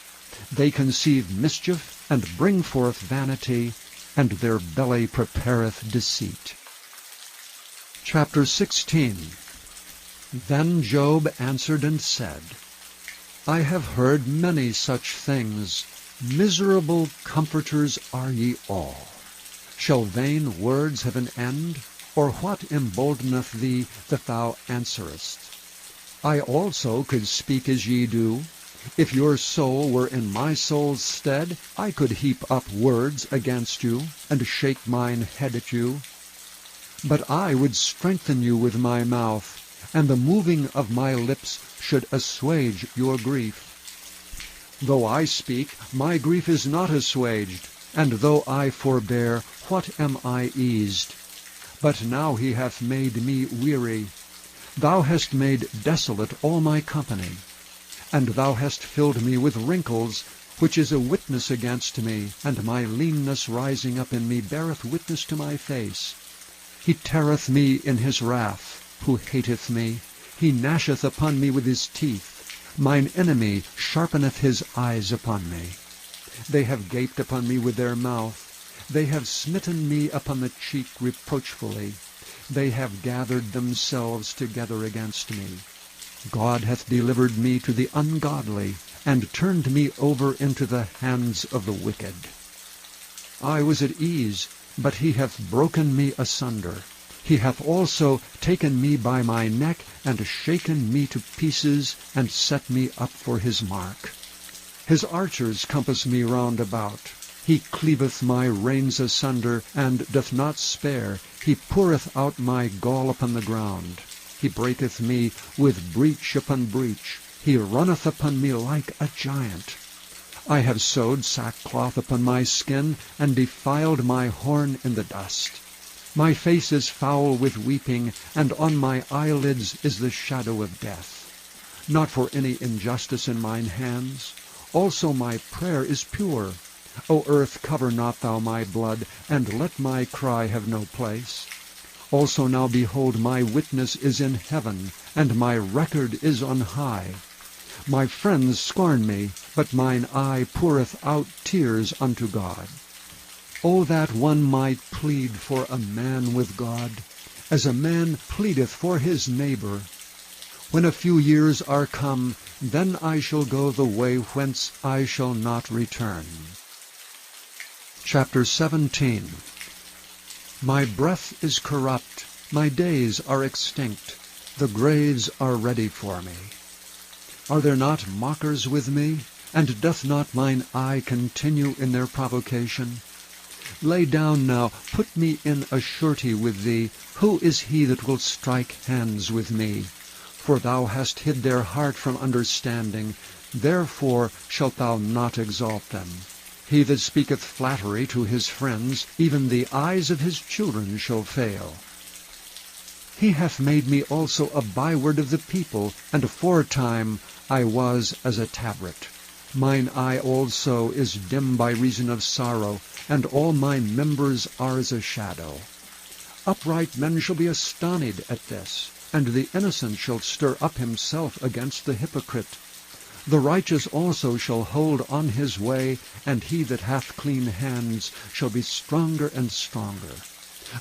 They conceive mischief, and bring forth vanity, and their belly prepareth deceit. Chapter 16. Then Job answered and said, I have heard many such things. Miserable comforters are ye all. Shall vain words have an end? Or what emboldeneth thee that thou answerest? I also could speak as ye do. If your soul were in my soul's stead, I could heap up words against you, and shake mine head at you. But I would strengthen you with my mouth, and the moving of my lips should assuage your grief. Though I speak, my grief is not assuaged, and though I forbear, what am I eased? But now he hath made me weary. Thou hast made desolate all my company, and thou hast filled me with wrinkles, which is a witness against me, and my leanness rising up in me beareth witness to my face. He teareth me in his wrath, who hateth me. He gnasheth upon me with his teeth. Mine enemy sharpeneth his eyes upon me. They have gaped upon me with their mouth. They have smitten me upon the cheek reproachfully. They have gathered themselves together against me. God hath delivered me to the ungodly, and turned me over into the hands of the wicked. I was at ease, but he hath broken me asunder. He hath also taken me by my neck, and shaken me to pieces, and set me up for his mark. His archers compass me round about. He cleaveth my reins asunder, and doth not spare. He poureth out my gall upon the ground. He breaketh me with breach upon breach. He runneth upon me like a giant. I have sewed sackcloth upon my skin, and defiled my horn in the dust. My face is foul with weeping, and on my eyelids is the shadow of death. Not for any injustice in mine hands. Also my prayer is pure. O earth, cover not thou my blood, and let my cry have no place. Also now behold, my witness is in heaven, and my record is on high. My friends scorn me, but mine eye poureth out tears unto God. O that one might plead for a man with God, as a man pleadeth for his neighbor. When a few years are come, then I shall go the way whence I shall not return. Chapter 17. My breath is corrupt, my days are extinct, the graves are ready for me. Are there not mockers with me, and doth not mine eye continue in their provocation? Lay down now, put me in a surety with thee. Who is he that will strike hands with me? For thou hast hid their heart from understanding, therefore shalt thou not exalt them. He that speaketh flattery to his friends, even the eyes of his children shall fail. He hath made me also a byword of the people, and aforetime I was as a tabret. Mine eye also is dim by reason of sorrow, and all my members are as a shadow. Upright men shall be astonished at this, and the innocent shall stir up himself against the hypocrite. The righteous also shall hold on his way, and he that hath clean hands shall be stronger and stronger.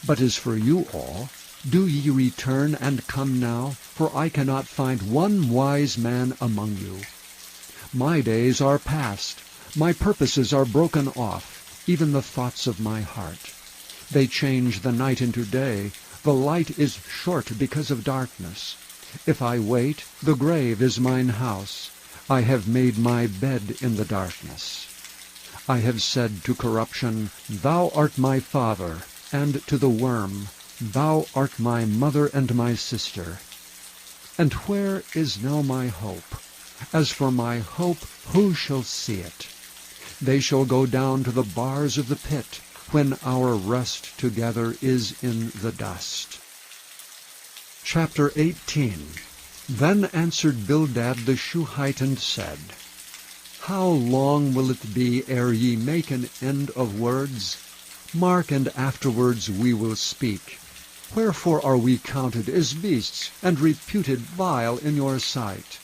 But as for you all, do ye return and come now, for I cannot find one wise man among you. My days are past, my purposes are broken off, even the thoughts of my heart. They change the night into day, the light is short because of darkness. If I wait, the grave is mine house. I have made my bed in the darkness. I have said to corruption, Thou art my father, and to the worm, Thou art my mother and my sister. And where is now my hope? As for my hope, who shall see it? They shall go down to the bars of the pit, when our rest together is in the dust. Chapter 18. Then answered Bildad the Shuhite and said, How long will it be ere ye make an end of words? Mark, and afterwards we will speak. Wherefore are we counted as beasts, and reputed vile in your sight?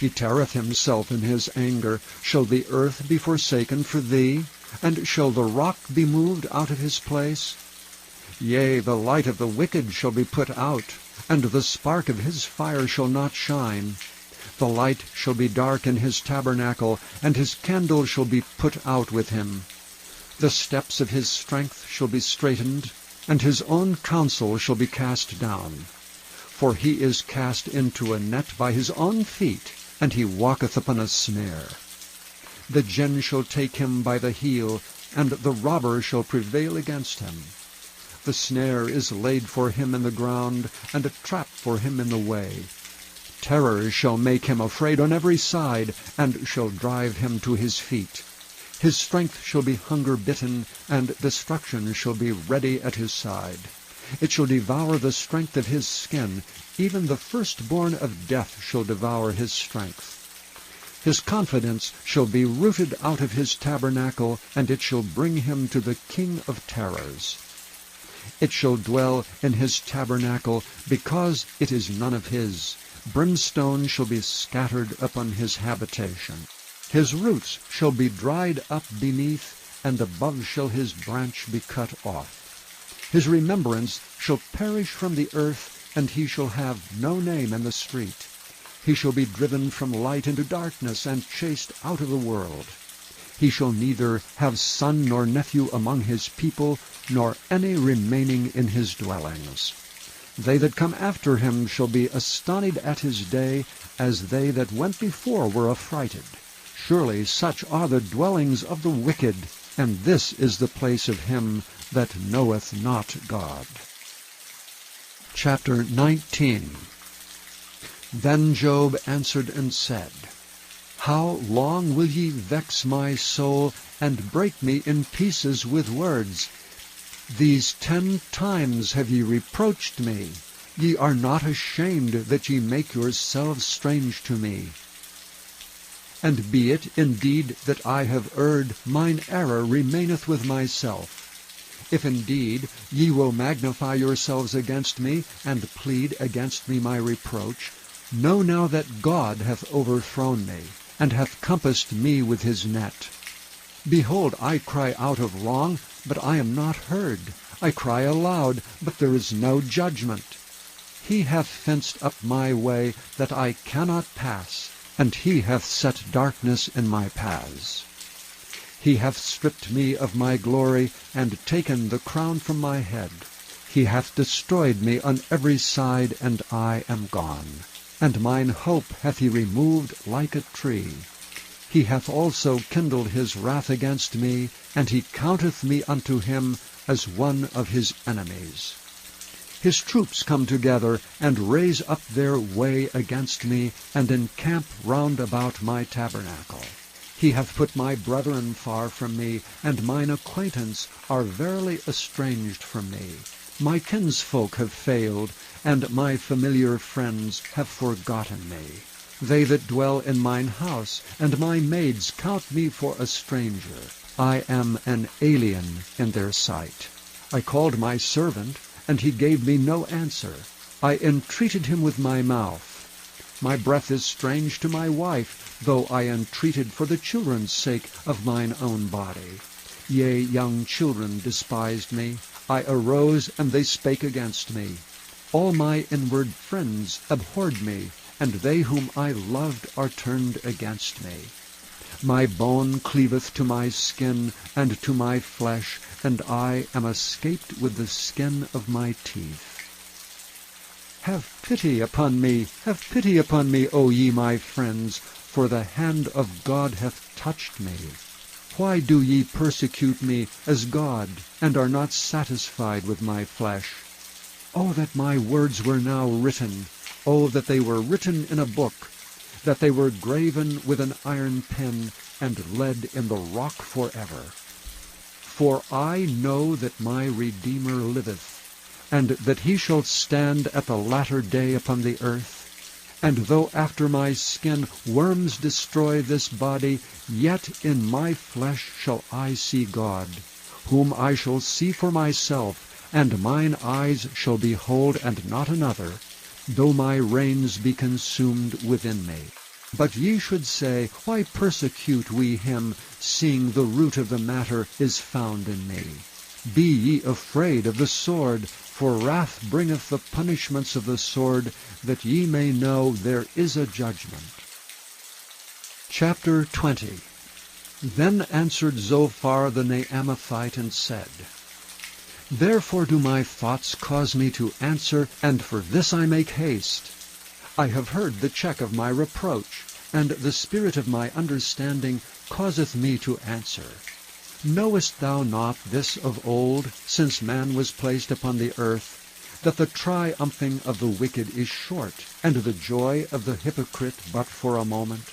He teareth himself in his anger. Shall the earth be forsaken for thee? And shall the rock be moved out of his place? Yea, the light of the wicked shall be put out, and the spark of his fire shall not shine. The light shall be dark in his tabernacle, and his candle shall be put out with him. The steps of his strength shall be straitened, and his own counsel shall be cast down. For he is cast into a net by his own feet, and he walketh upon a snare. The gin shall take him by the heel, and the robber shall prevail against him. The snare is laid for him in the ground, and a trap for him in the way. Terror shall make him afraid on every side, and shall drive him to his feet. His strength shall be hunger-bitten, and destruction shall be ready at his side. It shall devour the strength of his skin, even the firstborn of death shall devour his strength. His confidence shall be rooted out of his tabernacle, and it shall bring him to the king of terrors. It shall dwell in his tabernacle, because it is none of his. Brimstone shall be scattered upon his habitation. His roots shall be dried up beneath, and above shall his branch be cut off. His remembrance shall perish from the earth, and he shall have no name in the street. He shall be driven from light into darkness, and chased out of the world. He shall neither have son nor nephew among his people, nor any remaining in his dwellings. They that come after him shall be astonished at his day, as they that went before were affrighted. Surely such are the dwellings of the wicked, and this is the place of him that knoweth not God. Chapter 19. Then Job answered and said, How long will ye vex my soul, and break me in pieces with words? These 10 times have ye reproached me. Ye are not ashamed that ye make yourselves strange to me. And be it indeed that I have erred, mine error remaineth with myself. If indeed ye will magnify yourselves against me, and plead against me my reproach, know now that God hath overthrown me, and hath compassed me with his net. Behold, I cry out of wrong, but I am not heard. I cry aloud, but there is no judgment. He hath fenced up my way, that I cannot pass, and he hath set darkness in my paths. He hath stripped me of my glory, and taken the crown from my head. He hath destroyed me on every side, and I am gone. And mine hope hath he removed like a tree. He hath also kindled his wrath against me, and he counteth me unto him as one of his enemies. His troops come together, and raise up their way against me, and encamp round about my tabernacle. He hath put my brethren far from me, and mine acquaintance are verily estranged from me. My kinsfolk have failed, and my familiar friends have forgotten me. They that dwell in mine house, and my maids count me for a stranger. I am an alien in their sight. I called my servant, and he gave me no answer. I entreated him with my mouth. My breath is strange to my wife, though I entreated for the children's sake of mine own body. Yea, young children despised me. I arose, and they spake against me. All my inward friends abhorred me, and they whom I loved are turned against me. My bone cleaveth to my skin, and to my flesh, and I am escaped with the skin of my teeth. Have pity upon me, O ye my friends, for the hand of God hath touched me. Why do ye persecute me as God, and are not satisfied with my flesh? O that my words were now written, O that they were written in a book, that they were graven with an iron pen, and lead in the rock forever. For I know that my Redeemer liveth, and that he shall stand at the latter day upon the earth. And though after my skin worms destroy this body, yet in my flesh shall I see God, whom I shall see for myself, and mine eyes shall behold, and not another, though my reins be consumed within me. But ye should say, Why persecute we him, seeing the root of the matter is found in me? Be ye afraid of the sword, for wrath bringeth the punishments of the sword, that ye may know there is a judgment. Chapter 20. Then answered Zophar the Naamathite, and said, Therefore do my thoughts cause me to answer, and for this I make haste. I have heard the check of my reproach, and the spirit of my understanding causeth me to answer. Knowest thou not this of old, since man was placed upon the earth, that the triumphing of the wicked is short, and the joy of the hypocrite but for a moment?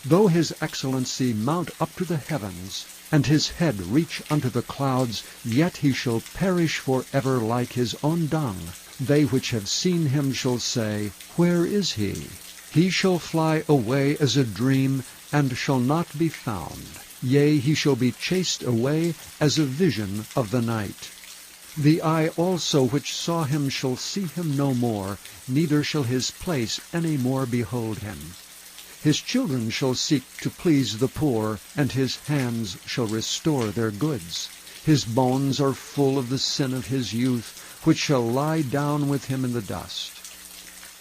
Though his excellency mount up to the heavens, and his head reach unto the clouds, yet he shall perish for ever like his own dung. They which have seen him shall say, Where is he? He shall fly away as a dream, and shall not be found. Yea, he shall be chased away as a vision of the night. The eye also which saw him shall see him no more, neither shall his place any more behold him. His children shall seek to please the poor, and his hands shall restore their goods. His bones are full of the sin of his youth, which shall lie down with him in the dust.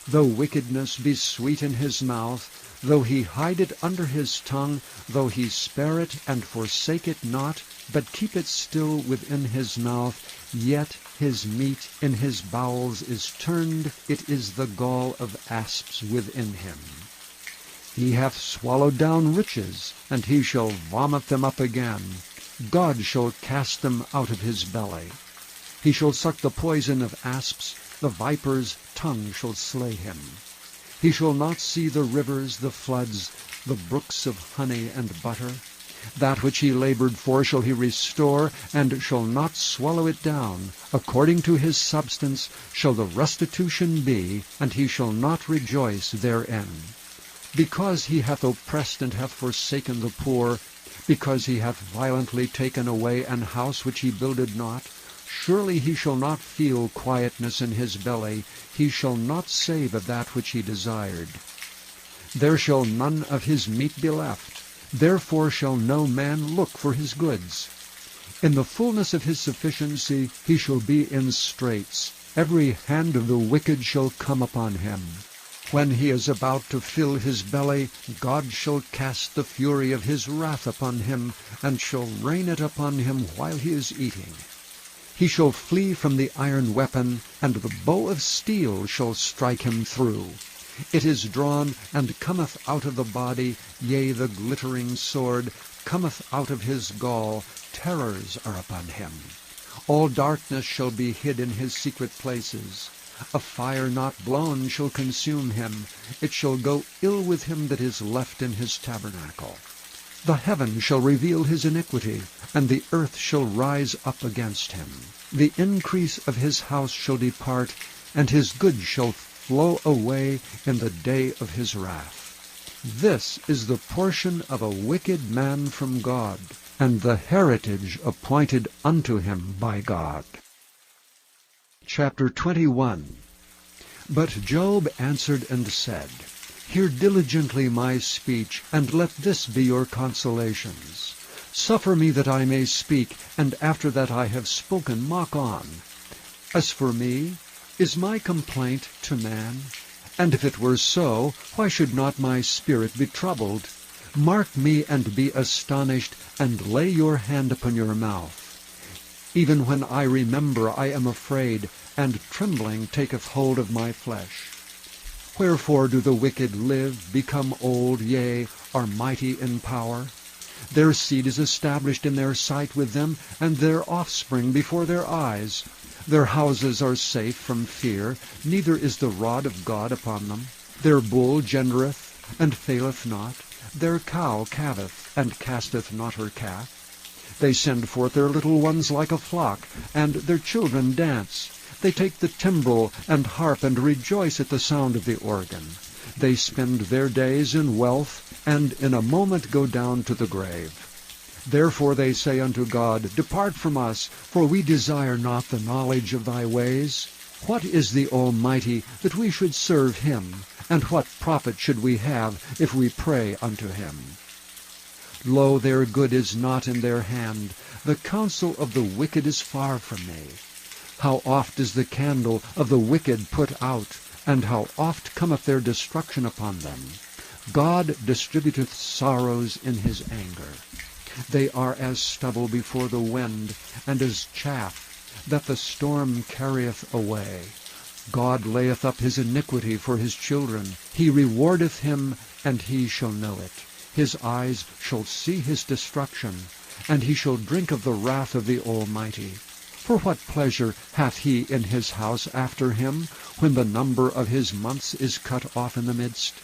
Though wickedness be sweet in his mouth, though he hide it under his tongue, though he spare it and forsake it not, but keep it still within his mouth, yet his meat in his bowels is turned, it is the gall of asps within him. He hath swallowed down riches, and he shall vomit them up again. God shall cast them out of his belly. He shall suck the poison of asps, the viper's tongue shall slay him. He shall not see the rivers, the floods, the brooks of honey and butter. That which he labored for shall he restore, and shall not swallow it down. According to his substance shall the restitution be, and he shall not rejoice therein. Because he hath oppressed and hath forsaken the poor, because he hath violently taken away an house which he builded not, surely he shall not feel quietness in his belly, he shall not save of that which he desired. There shall none of his meat be left, therefore shall no man look for his goods. In the fullness of his sufficiency he shall be in straits, every hand of the wicked shall come upon him. When he is about to fill his belly, God shall cast the fury of his wrath upon him, and shall rain it upon him while he is eating. He shall flee from the iron weapon, and the bow of steel shall strike him through. It is drawn, and cometh out of the body, yea, the glittering sword cometh out of his gall, terrors are upon him. All darkness shall be hid in his secret places. A fire not blown shall consume him. It shall go ill with him that is left in his tabernacle. The heaven shall reveal his iniquity, and the earth shall rise up against him. The increase of his house shall depart, and his goods shall flow away in the day of his wrath. This is the portion of a wicked man from God, and the heritage appointed unto him by God. Chapter 21. But Job answered and said, Hear diligently my speech, and let this be your consolations. Suffer me that I may speak, and after that I have spoken, mock on. As for me, is my complaint to man? And if it were so, why should not my spirit be troubled? Mark me and be astonished, and lay your hand upon your mouth. Even when I remember, I am afraid, and trembling taketh hold of my flesh. Wherefore do the wicked live, become old, yea, are mighty in power? Their seed is established in their sight with them, and their offspring before their eyes. Their houses are safe from fear, neither is the rod of God upon them. Their bull gendereth, and faileth not. Their cow calveth, and casteth not her calf. They send forth their little ones like a flock, and their children dance. They take the timbrel and harp, and rejoice at the sound of the organ. They spend their days in wealth, and in a moment go down to the grave. Therefore they say unto God, Depart from us, for we desire not the knowledge of thy ways. What is the Almighty, that we should serve him? And what profit should we have, if we pray unto him? Lo, their good is not in their hand. The counsel of the wicked is far from me. How oft is the candle of the wicked put out, and how oft cometh their destruction upon them. God distributeth sorrows in his anger. They are as stubble before the wind, and as chaff that the storm carrieth away. God layeth up his iniquity for his children. He rewardeth him, and he shall know it. His eyes shall see his destruction, and he shall drink of the wrath of the Almighty. For what pleasure hath he in his house after him, when the number of his months is cut off in the midst?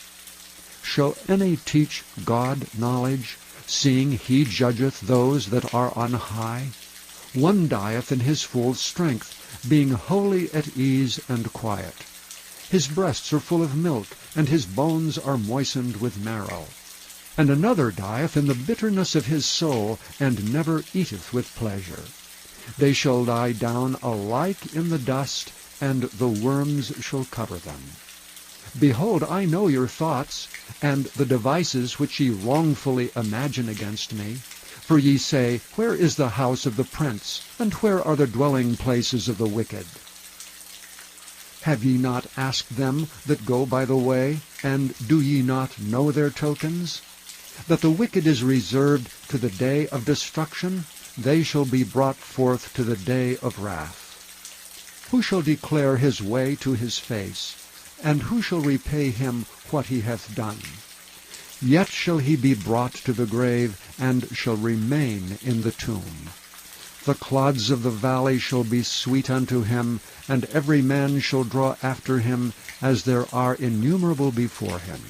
Shall any teach God knowledge, seeing he judgeth those that are on high? One dieth in his full strength, being wholly at ease and quiet. His breasts are full of milk, and his bones are moistened with marrow. And another dieth in the bitterness of his soul, and never eateth with pleasure. They shall lie down alike in the dust, and the worms shall cover them. Behold, I know your thoughts, and the devices which ye wrongfully imagine against me. For ye say, Where is the house of the prince, and where are the dwelling places of the wicked? Have ye not asked them that go by the way, and do ye not know their tokens? That the wicked is reserved to the day of destruction, they shall be brought forth to the day of wrath. Who shall declare his way to his face, and who shall repay him what he hath done? Yet shall he be brought to the grave, and shall remain in the tomb. The clods of the valley shall be sweet unto him, and every man shall draw after him, as there are innumerable before him.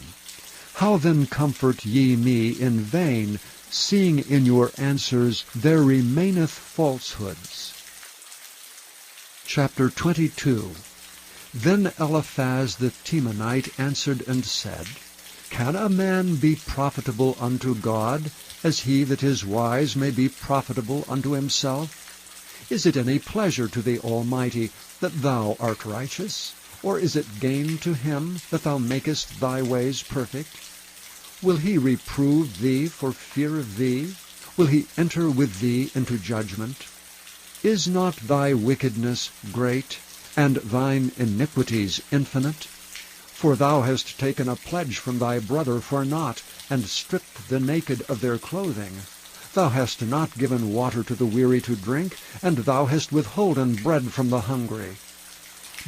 How then comfort ye me in vain, seeing in your answers there remaineth falsehoods? Chapter 22. Then Eliphaz the Temanite answered and said, Can a man be profitable unto God, as he that is wise may be profitable unto himself? Is it any pleasure to the Almighty that thou art righteous? Or is it gain to him that thou makest thy ways perfect? Will he reprove thee for fear of thee? Will he enter with thee into judgment? Is not thy wickedness great, and thine iniquities infinite? For thou hast taken a pledge from thy brother for naught, and stripped the naked of their clothing. Thou hast not given water to the weary to drink, and thou hast withholden bread from the hungry.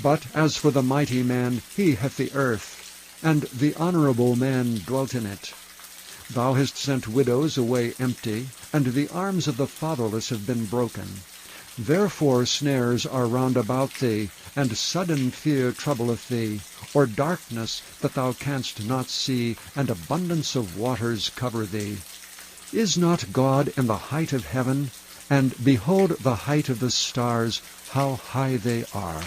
But as for the mighty man, he hath the earth, and the honorable man dwelt in it. Thou hast sent widows away empty, and the arms of the fatherless have been broken. Therefore snares are round about thee, and sudden fear troubleth thee, or darkness that thou canst not see, and abundance of waters cover thee. Is not God in the height of heaven? And behold the height of the stars, how high they are.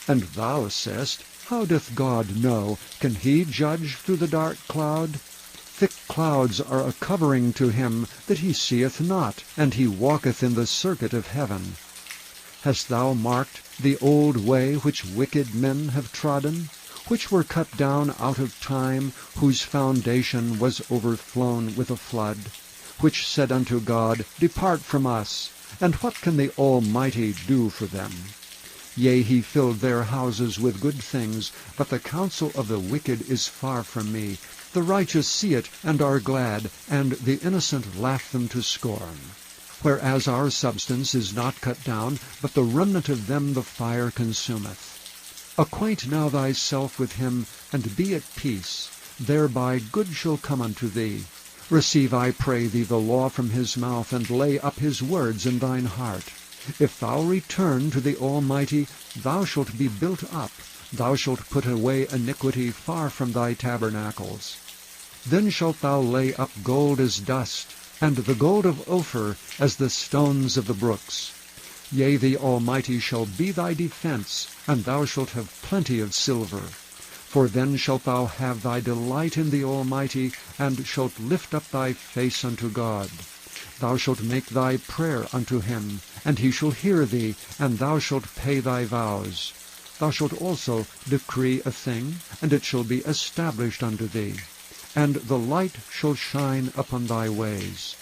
And thou sayest, How doth God know? Can he judge through the dark cloud? Thick clouds are a covering to him that he seeth not, and he walketh in the circuit of heaven. Hast thou marked the old way which wicked men have trodden, which were cut down out of time, whose foundation was overflown with a flood, which said unto God, Depart from us, and what can the Almighty do for them? Yea, he filled their houses with good things, but the counsel of the wicked is far from me. The righteous see it, and are glad, and the innocent laugh them to scorn. Whereas our substance is not cut down, but the remnant of them the fire consumeth. Acquaint now thyself with him, and be at peace. Thereby good shall come unto thee. Receive, I pray thee, the law from his mouth, and lay up his words in thine heart. If thou return to the Almighty, thou shalt be built up. Thou shalt put away iniquity far from thy tabernacles. Then shalt thou lay up gold as dust, and the gold of Ophir as the stones of the brooks. Yea, the Almighty shall be thy defense, and thou shalt have plenty of silver. For then shalt thou have thy delight in the Almighty, and shalt lift up thy face unto God. Thou shalt make thy prayer unto him, and he shall hear thee, and thou shalt pay thy vows. Thou shalt also decree a thing, and it shall be established unto thee, and the light shall shine upon thy ways.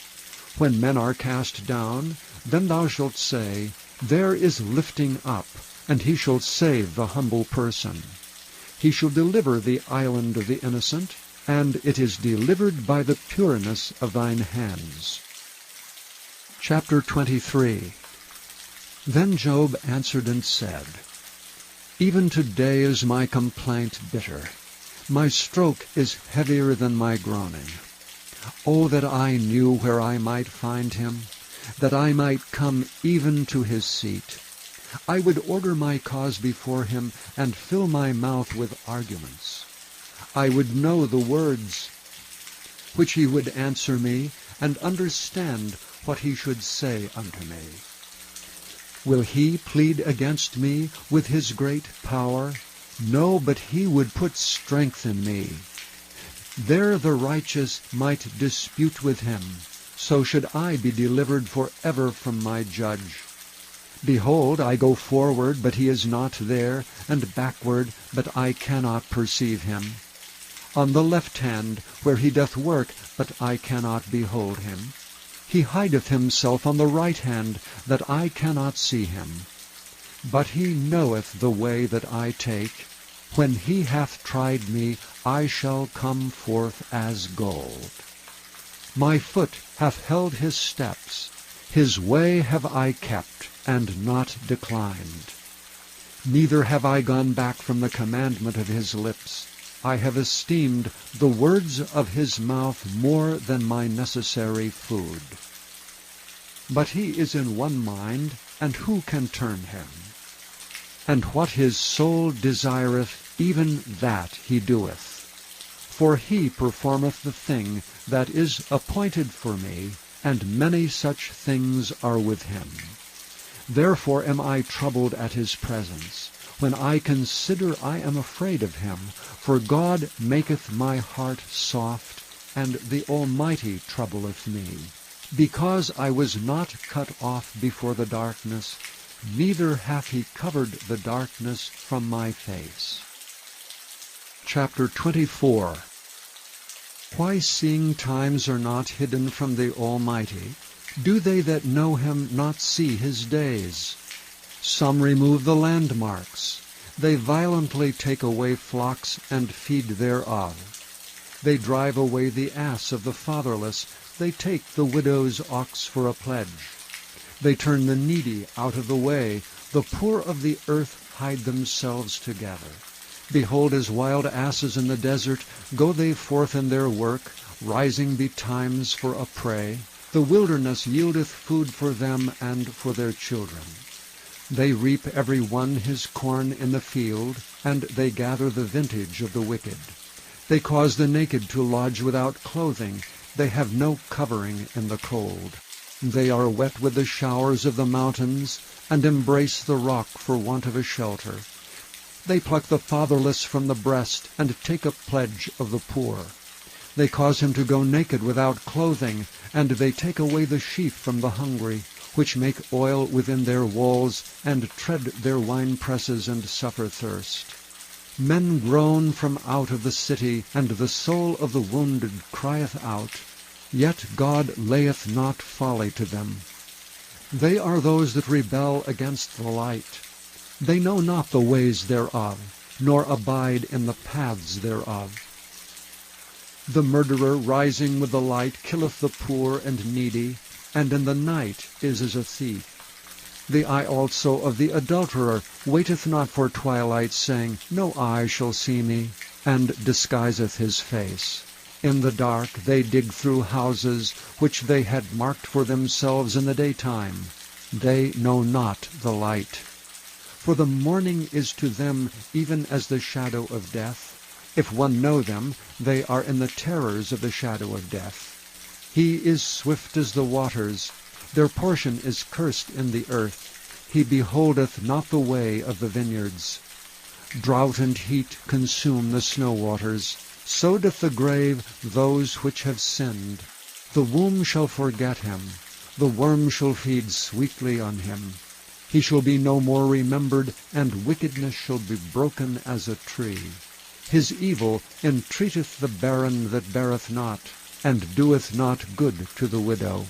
When men are cast down, then thou shalt say, There is lifting up, and he shall save the humble person. He shall deliver the island of the innocent, and it is delivered by the pureness of thine hands. Chapter 23. Then Job answered and said, Even today is my complaint bitter. My stroke is heavier than my groaning. Oh, that I knew where I might find him, that I might come even to his seat. I would order my cause before him, and fill my mouth with arguments. I would know the words which he would answer me, and understand what he should say unto me. Will he plead against me with his great power? No, but he would put strength in me. There the righteous might dispute with him, so should I be delivered forever from my judge. Behold, I go forward, but he is not there, and backward, but I cannot perceive him. On the left hand, where he doth work, but I cannot behold him. He hideth himself on the right hand, that I cannot see him. But he knoweth the way that I take. When he hath tried me, I shall come forth as gold. My foot hath held his steps. His way have I kept, and not declined. Neither have I gone back from the commandment of his lips. I have esteemed the words of his mouth more than my necessary food. But he is in one mind, and who can turn him? And what his soul desireth, even that he doeth. For he performeth the thing that is appointed for me, and many such things are with him. Therefore am I troubled at his presence. When I consider, I am afraid of him. For God maketh my heart soft, and the Almighty troubleth me. Because I was not cut off before the darkness, neither hath he covered the darkness from my face. Chapter 24. Why, seeing times are not hidden from the Almighty, do they that know him not see his days? Some remove the landmarks. They violently take away flocks and feed thereof. They drive away the ass of the fatherless. They take the widow's ox for a pledge. They turn the needy out of the way. The poor of the earth hide themselves together. Behold, as wild asses in the desert, go they forth in their work, rising betimes for a prey. The wilderness yieldeth food for them and for their children. They reap every one his corn in the field, and they gather the vintage of the wicked. They cause the naked to lodge without clothing. They have no covering in the cold. They are wet with the showers of the mountains, and embrace the rock for want of a shelter. They pluck the fatherless from the breast, and take a pledge of the poor. They cause him to go naked without clothing, and they take away the sheaf from the hungry, which make oil within their walls, and tread their winepresses, and suffer thirst. Men groan from out of the city, and the soul of the wounded crieth out. Yet God layeth not folly to them. They are those that rebel against the light. They know not the ways thereof, nor abide in the paths thereof. The murderer rising with the light killeth the poor and needy, and in the night is as a thief. The eye also of the adulterer waiteth not for twilight, saying, No eye shall see me, and disguiseth his face. In the dark they dig through houses, which they had marked for themselves in the daytime. They know not the light. For the morning is to them even as the shadow of death. If one know them, they are in the terrors of the shadow of death. He is swift as the waters. Their portion is cursed in the earth. He beholdeth not the way of the vineyards. Drought and heat consume the snow waters. So doth the grave those which have sinned. The womb shall forget him. The worm shall feed sweetly on him. He shall be no more remembered, and wickedness shall be broken as a tree. His evil entreateth the barren that beareth not, and doeth not good to the widow.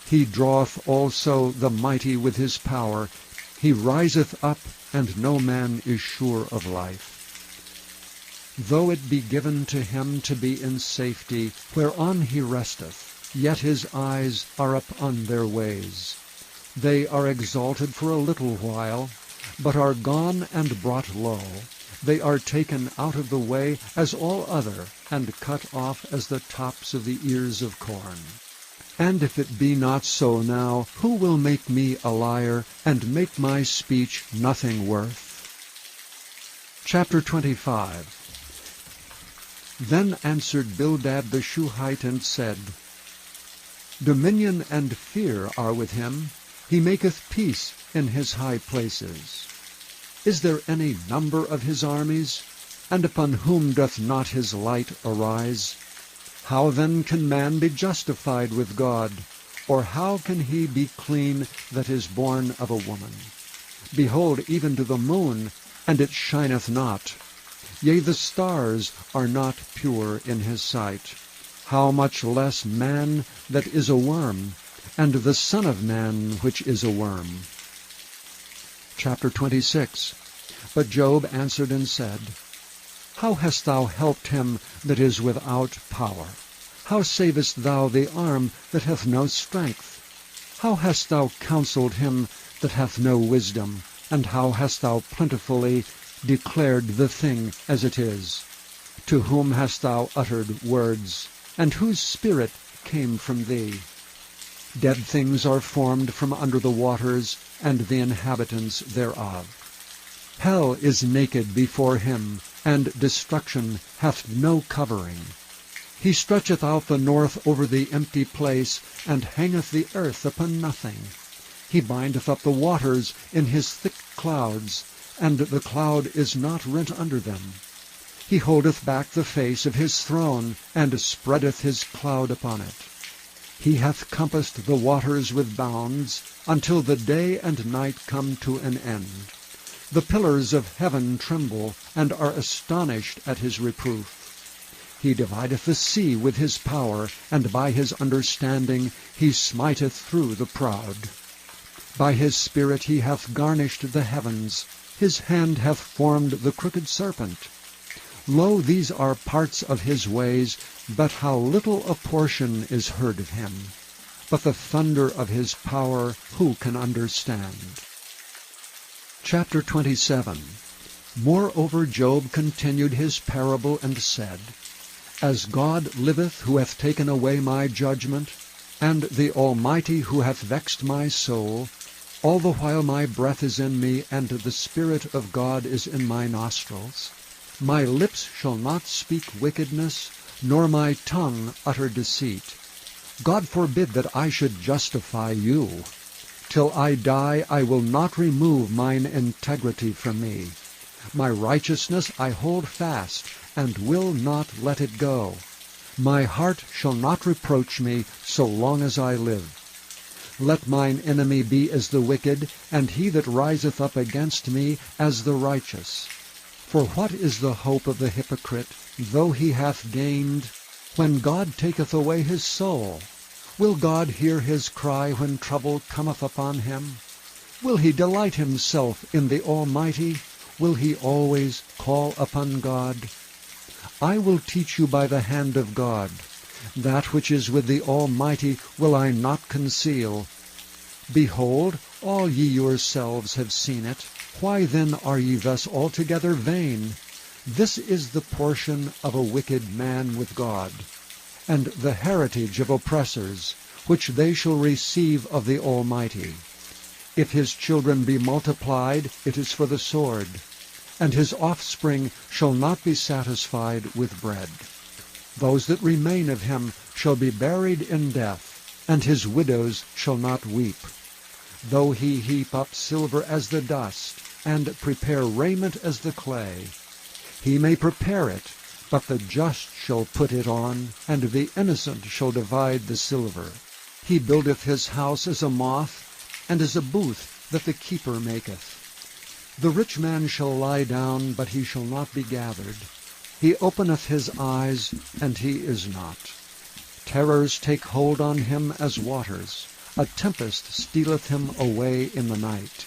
He draweth also the mighty with his power. He riseth up, and no man is sure of life. Though it be given to him to be in safety, whereon he resteth, yet his eyes are upon their ways. They are exalted for a little while, but are gone and brought low. They are taken out of the way as all other, and cut off as the tops of the ears of corn. And if it be not so now, who will make me a liar, and make my speech nothing worth? Chapter 25. Then answered Bildad the Shuhite, and said, Dominion and fear are with him. He maketh peace in his high places. Is there any number of his armies? And upon whom doth not his light arise? How then can man be justified with God? Or how can he be clean that is born of a woman? Behold, even to the moon, and it shineth not. Yea, the stars are not pure in his sight. How much less man that is a worm, and the Son of Man which is a worm. Chapter 26. But Job answered and said, How hast thou helped him that is without power? How savest thou the arm that hath no strength? How hast thou counselled him that hath no wisdom? And how hast thou plentifully declared the thing as it is? To whom hast thou uttered words? And whose spirit came from thee? Dead things are formed from under the waters, and the inhabitants thereof. Hell is naked before him, and destruction hath no covering. He stretcheth out the north over the empty place, and hangeth the earth upon nothing. He bindeth up the waters in his thick clouds, and the cloud is not rent under them. He holdeth back the face of his throne, and spreadeth his cloud upon it. He hath compassed the waters with bounds, until the day and night come to an end. The pillars of heaven tremble, and are astonished at his reproof. He divideth the sea with his power, and by his understanding he smiteth through the proud. By his spirit he hath garnished the heavens. His hand hath formed the crooked serpent. Lo, these are parts of his ways, but how little a portion is heard of him. But the thunder of his power who can understand? Chapter 27. Moreover Job continued his parable, and said, As God liveth, who hath taken away my judgment, and the Almighty who hath vexed my soul, all the while my breath is in me, and the Spirit of God is in my nostrils, my lips shall not speak wickedness, nor my tongue utter deceit. God forbid that I should justify you. Till I die I will not remove mine integrity from me. My righteousness I hold fast, and will not let it go. My heart shall not reproach me so long as I live. Let mine enemy be as the wicked, and he that riseth up against me as the righteous. For what is the hope of the hypocrite, though he hath gained, when God taketh away his soul? Will God hear his cry when trouble cometh upon him? Will he delight himself in the Almighty? Will he always call upon God? I will teach you by the hand of God. That which is with the Almighty will I not conceal. Behold, all ye yourselves have seen it. Why then are ye thus altogether vain? This is the portion of a wicked man with God, and the heritage of oppressors, which they shall receive of the Almighty. If his children be multiplied, it is for the sword, and his offspring shall not be satisfied with bread. Those that remain of him shall be buried in death, and his widows shall not weep. Though he heap up silver as the dust, and prepare raiment as the clay, he may prepare it, but the just shall put it on, and the innocent shall divide the silver. He buildeth his house as a moth, and as a booth that the keeper maketh. The rich man shall lie down, but he shall not be gathered. He openeth his eyes, and he is not. Terrors take hold on him as waters. A tempest stealeth him away in the night.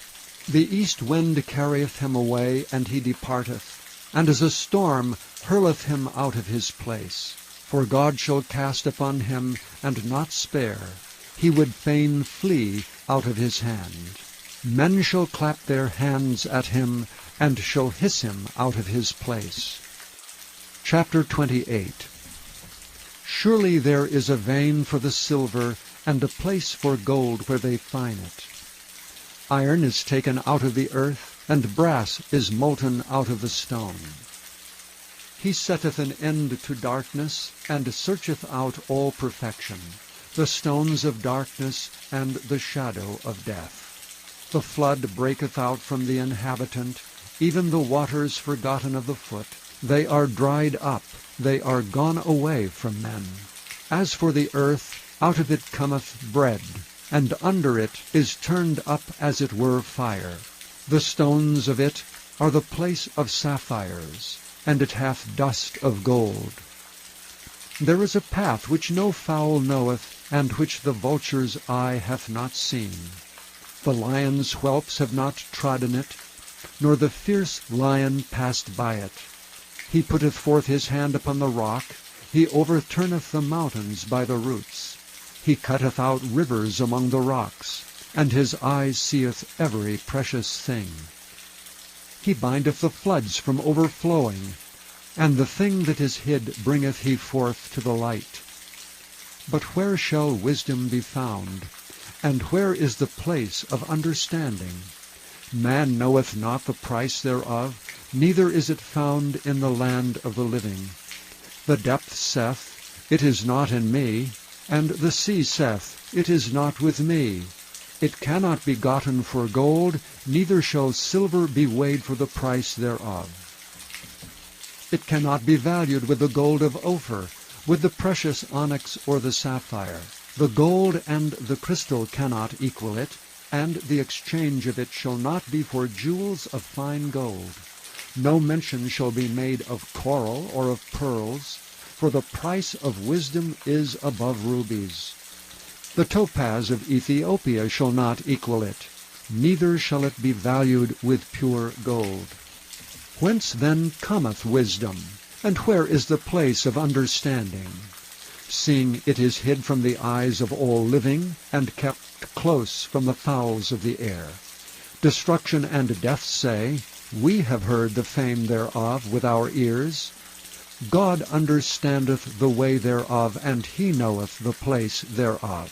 The east wind carrieth him away, and he departeth, and as a storm hurleth him out of his place. For God shall cast upon him, and not spare. He would fain flee out of his hand. Men shall clap their hands at him, and shall hiss him out of his place. Chapter 28. Surely there is a vein for the silver, and a place for gold where they fine it. Iron is taken out of the earth, and brass is molten out of the stone. He setteth an end to darkness, and searcheth out all perfection, the stones of darkness and the shadow of death. The flood breaketh out from the inhabitant, even the waters forgotten of the foot. They are dried up, they are gone away from men. As for the earth, out of it cometh bread, and under it is turned up as it were fire. The stones of it are the place of sapphires, and it hath dust of gold. There is a path which no fowl knoweth, and which the vulture's eye hath not seen. The lion's whelps have not trodden it, nor the fierce lion passed by it. He putteth forth his hand upon the rock, he overturneth the mountains by the roots. He cutteth out rivers among the rocks, and his eye seeth every precious thing. He bindeth the floods from overflowing, and the thing that is hid bringeth he forth to the light. But where shall wisdom be found? And where is the place of understanding? Man knoweth not the price thereof, neither is it found in the land of the living. The depth saith, It is not in me, and the sea saith, It is not with me. It cannot be gotten for gold, neither shall silver be weighed for the price thereof. It cannot be valued with the gold of Ophir, with the precious onyx or the sapphire. The gold and the crystal cannot equal it, and the exchange of it shall not be for jewels of fine gold. No mention shall be made of coral or of pearls, for the price of wisdom is above rubies. The topaz of Ethiopia shall not equal it, neither shall it be valued with pure gold. Whence then cometh wisdom, and where is the place of understanding? Seeing it is hid from the eyes of all living, and kept close from the fowls of the air. Destruction and death say, We have heard the fame thereof with our ears. God understandeth the way thereof, and he knoweth the place thereof.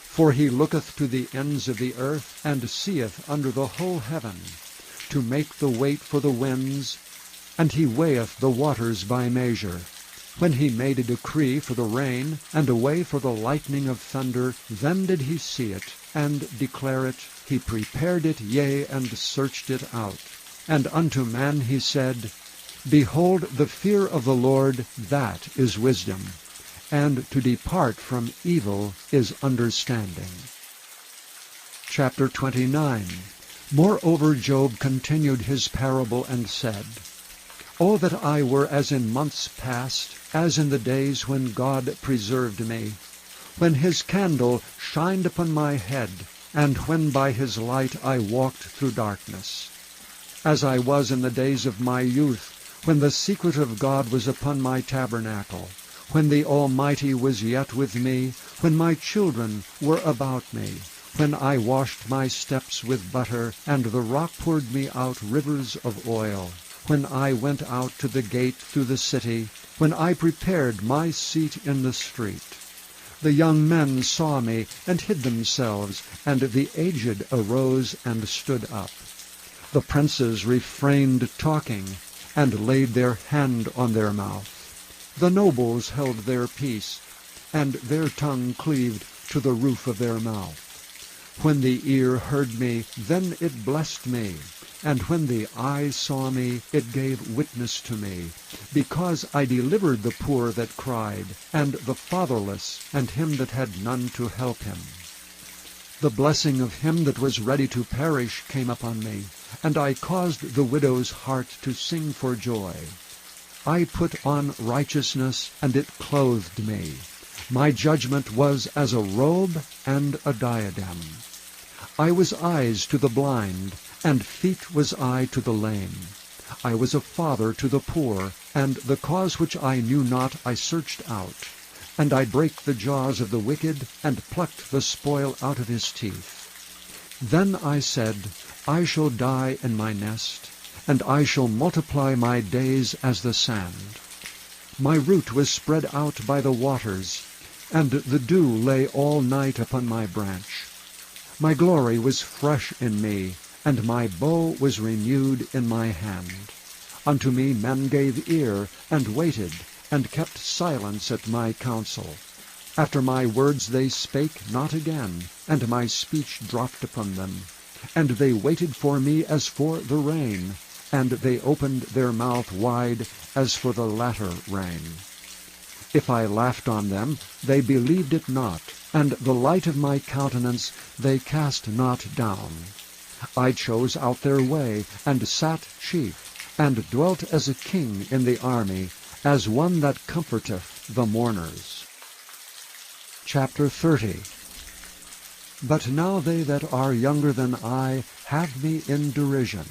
For he looketh to the ends of the earth, and seeth under the whole heaven, to make the weight for the winds, and he weigheth the waters by measure. When he made a decree for the rain, and a way for the lightning of thunder, then did he see it, and declare it. He prepared it, yea, and searched it out. And unto man he said, Behold, the fear of the Lord, that is wisdom, and to depart from evil is understanding. Chapter 29. Moreover Job continued his parable and said, O that I were as in months past, as in the days when God preserved me, when his candle shined upon my head, and when by his light I walked through darkness. As I was in the days of my youth, when the secret of God was upon my tabernacle, when the Almighty was yet with me, when my children were about me, when I washed my steps with butter, and the rock poured me out rivers of oil, when I went out to the gate through the city, when I prepared my seat in the street. The young men saw me and hid themselves, and the aged arose and stood up. The princes refrained talking, and laid their hand on their mouth. The nobles held their peace, and their tongue cleaved to the roof of their mouth. When the ear heard me, then it blessed me, and when the eye saw me, it gave witness to me, because I delivered the poor that cried, and the fatherless, and him that had none to help him. The blessing of him that was ready to perish came upon me, and I caused the widow's heart to sing for joy. I put on righteousness, and it clothed me. My judgment was as a robe and a diadem. I was eyes to the blind, and feet was I to the lame. I was a father to the poor, and the cause which I knew not I searched out. And I brake the jaws of the wicked, and plucked the spoil out of his teeth. Then I said, I shall die in my nest, and I shall multiply my days as the sand. My root was spread out by the waters, and the dew lay all night upon my branch. My glory was fresh in me, and my bow was renewed in my hand. Unto me men gave ear, and waited, and kept silence at my counsel. After my words they spake not again, and my speech dropped upon them. And they waited for me as for the rain, and they opened their mouth wide as for the latter rain. If I laughed on them, they believed it not, and the light of my countenance they cast not down. I chose out their way, and sat chief, and dwelt as a king in the army, as one that comforteth the mourners. Chapter 30. But now they that are younger than I have me in derision,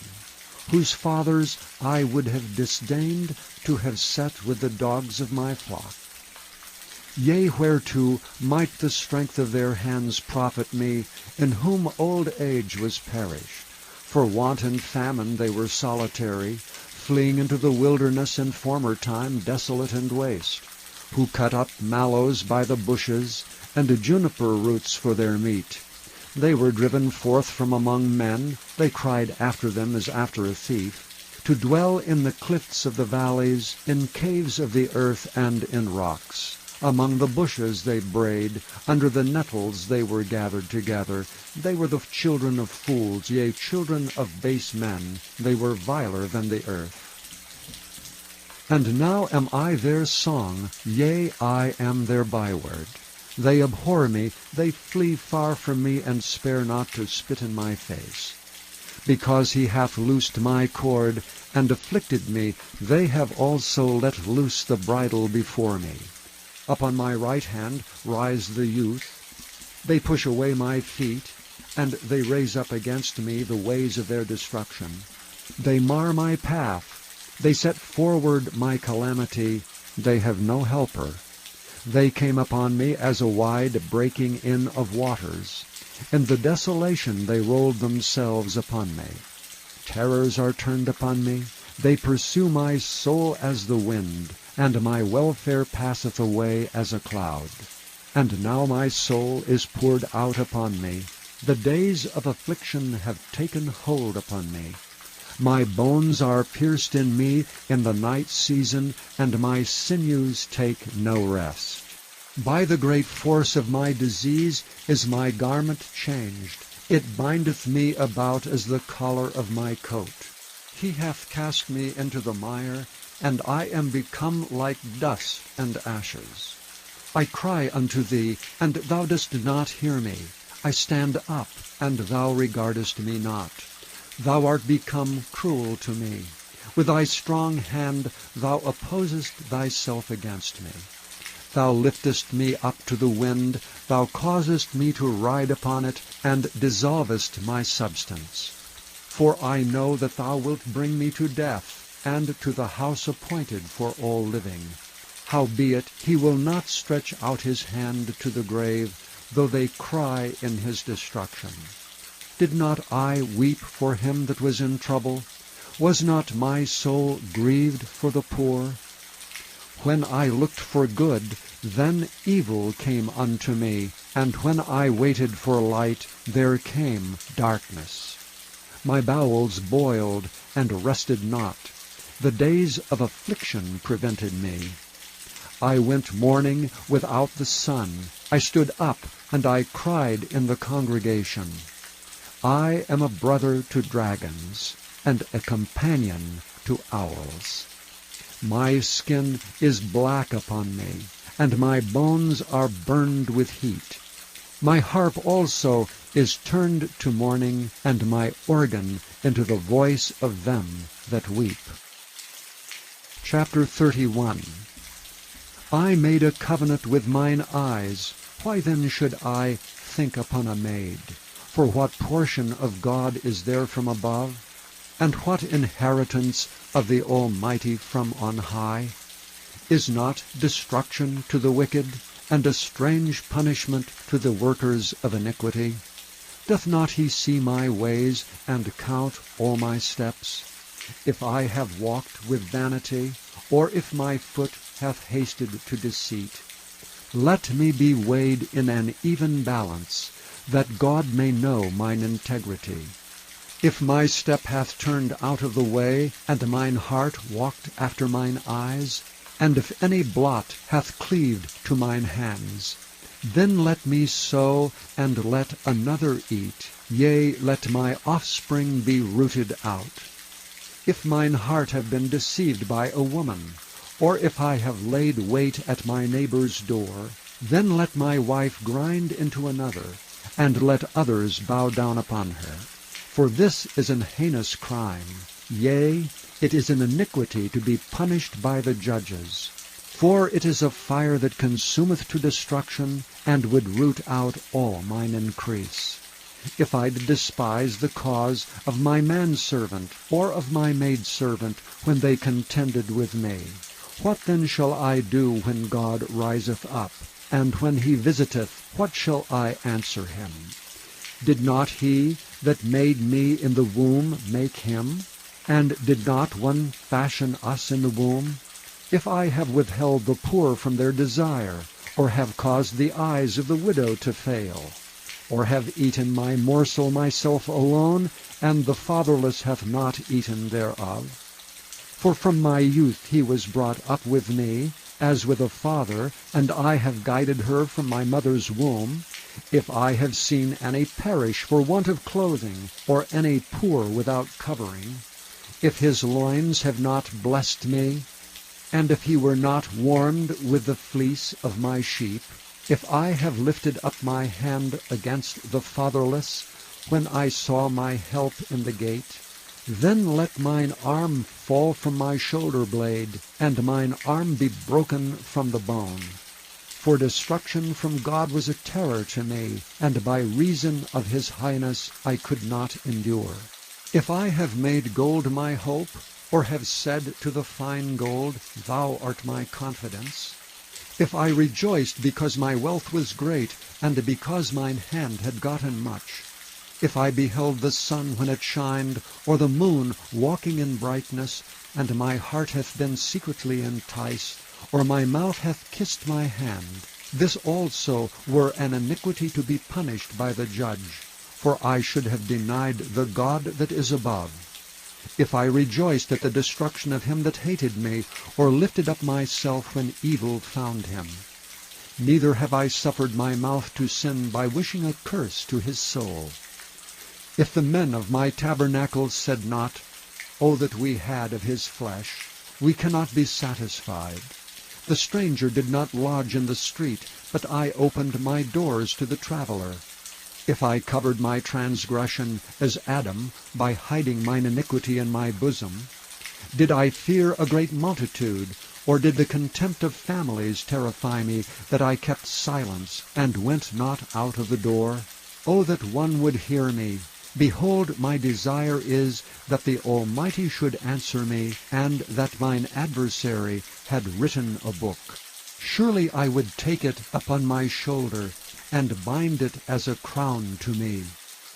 whose fathers I would have disdained to have set with the dogs of my flock. Yea, whereto might the strength of their hands profit me, in whom old age was perished? For want and famine they were solitary, fleeing into the wilderness in former time, desolate and waste, who cut up mallows by the bushes, and juniper roots for their meat. They were driven forth from among men, they cried after them as after a thief, to dwell in the cliffs of the valleys, in caves of the earth, and in rocks. Among the bushes they brayed, under the nettles they were gathered together. They were the children of fools, yea, children of base men. They were viler than the earth. And now am I their song, yea, I am their byword. They abhor me, they flee far from me, and spare not to spit in my face. Because he hath loosed my cord, and afflicted me, they have also let loose the bridle before me. Upon my right hand rise the youth. They push away my feet, and they raise up against me the ways of their destruction. They mar my path. They set forward my calamity. They have no helper. They came upon me as a wide breaking in of waters. In the desolation they rolled themselves upon me. Terrors are turned upon me. They pursue my soul as the wind, and my welfare passeth away as a cloud. And now my soul is poured out upon me. The days of affliction have taken hold upon me. My bones are pierced in me in the night season, and my sinews take no rest. By the great force of my disease is my garment changed. It bindeth me about as the collar of my coat. He hath cast me into the mire, and I am become like dust and ashes. I cry unto thee, and thou dost not hear me. I stand up, and thou regardest me not. Thou art become cruel to me. With thy strong hand thou opposest thyself against me. Thou liftest me up to the wind, thou causest me to ride upon it, and dissolvest my substance. For I know that thou wilt bring me to death, and to the house appointed for all living. Howbeit he will not stretch out his hand to the grave, though they cry in his destruction. Did not I weep for him that was in trouble? Was not my soul grieved for the poor? When I looked for good, then evil came unto me, and when I waited for light, there came darkness. My bowels boiled and rested not. The days of affliction prevented me. I went mourning without the sun. I stood up, and I cried in the congregation. I am a brother to dragons, and a companion to owls. My skin is black upon me, and my bones are burned with heat. My harp also is turned to mourning, and my organ into the voice of them that weep. Chapter 31. I made a covenant with mine eyes. Why then should I think upon a maid? For what portion of God is there from above? And what inheritance of the Almighty from on high? Is not destruction to the wicked, and a strange punishment to the workers of iniquity? Doth not he see my ways, and count all my steps? If I have walked with vanity, or if my foot hath hasted to deceit, let me be weighed in an even balance, that God may know mine integrity. If my step hath turned out of the way, and mine heart walked after mine eyes, and if any blot hath cleaved to mine hands, then let me sow, and let another eat, yea, let my offspring be rooted out. If mine heart have been deceived by a woman, or if I have laid wait at my neighbor's door, then let my wife grind into another, and let others bow down upon her. For this is an heinous crime, yea, it is an iniquity to be punished by the judges. For it is a fire that consumeth to destruction, and would root out all mine increase. If I did despise the cause of my manservant, or of my maidservant, when they contended with me, what then shall I do when God riseth up? And when he visiteth, what shall I answer him? Did not he that made me in the womb make him? And did not one fashion us in the womb? If I have withheld the poor from their desire, or have caused the eyes of the widow to fail, or have eaten my morsel myself alone, and the fatherless hath not eaten thereof? For from my youth he was brought up with me, as with a father, and I have guided her from my mother's womb. If I have seen any perish for want of clothing, or any poor without covering, if his loins have not blessed me, and if he were not warmed with the fleece of my sheep, if I have lifted up my hand against the fatherless, when I saw my help in the gate, then let mine arm fall from my shoulder blade, and mine arm be broken from the bone. For destruction from God was a terror to me, and by reason of his highness I could not endure. If I have made gold my hope, or have said to the fine gold, Thou art my confidence, if I rejoiced because my wealth was great, and because mine hand had gotten much, if I beheld the sun when it shined, or the moon walking in brightness, and my heart hath been secretly enticed, or my mouth hath kissed my hand, this also were an iniquity to be punished by the judge, for I should have denied the God that is above. If I rejoiced at the destruction of him that hated me, or lifted up myself when evil found him. Neither have I suffered my mouth to sin by wishing a curse to his soul. If the men of my tabernacle said not, O that we had of his flesh, we cannot be satisfied. The stranger did not lodge in the street, but I opened my doors to the traveler. If I covered my transgression as Adam, by hiding mine iniquity in my bosom? Did I fear a great multitude, or did the contempt of families terrify me, that I kept silence, and went not out of the door? O that one would hear me! Behold, my desire is that the Almighty should answer me, and that mine adversary had written a book. Surely I would take it upon my shoulder, and bind it as a crown to me.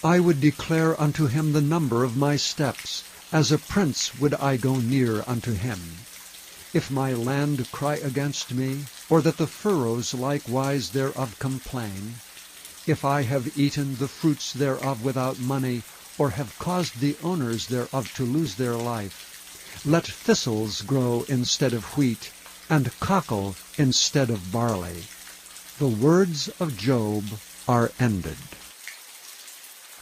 I would declare unto him the number of my steps. As a prince would I go near unto him. If my land cry against me, or that the furrows likewise thereof complain, if I have eaten the fruits thereof without money, or have caused the owners thereof to lose their life, let thistles grow instead of wheat, and cockle instead of barley. The words of Job are ended.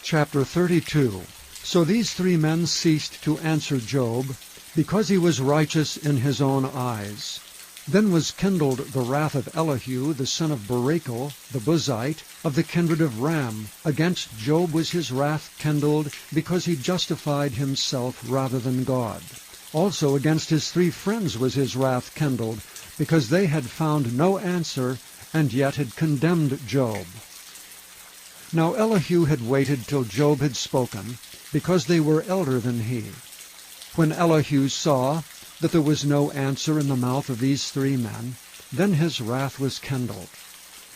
Chapter 32. So these three men ceased to answer Job, because he was righteous in his own eyes. Then was kindled the wrath of Elihu, the son of Barachel, the Buzite, of the kindred of Ram. Against Job was his wrath kindled, because he justified himself rather than God. Also against his three friends was his wrath kindled, because they had found no answer, and yet had condemned Job. Now Elihu had waited till Job had spoken, because they were elder than he. When Elihu saw that there was no answer in the mouth of these three men, then his wrath was kindled.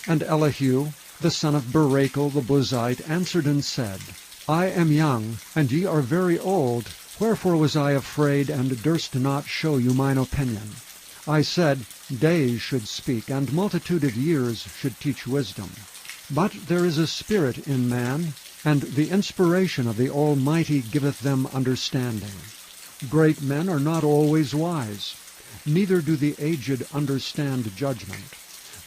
And Elihu, the son of Barachel the Buzite, answered and said, I am young, and ye are very old. Wherefore was I afraid, and durst not show you mine opinion? I said, days should speak, and multitude of years should teach wisdom. But there is a spirit in man, and the inspiration of the Almighty giveth them understanding. Great men are not always wise, neither do the aged understand judgment.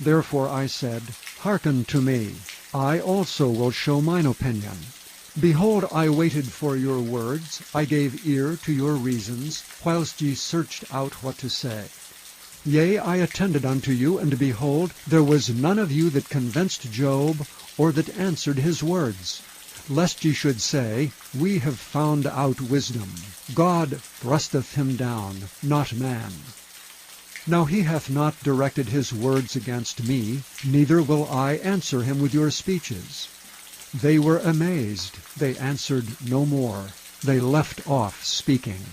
Therefore I said, hearken to me, I also will show mine opinion. Behold, I waited for your words, I gave ear to your reasons, whilst ye searched out what to say. Yea, I attended unto you, and behold, there was none of you that convinced Job, or that answered his words. Lest ye should say, we have found out wisdom. God thrusteth him down, not man. Now he hath not directed his words against me, neither will I answer him with your speeches. They were amazed, they answered no more, they left off speaking.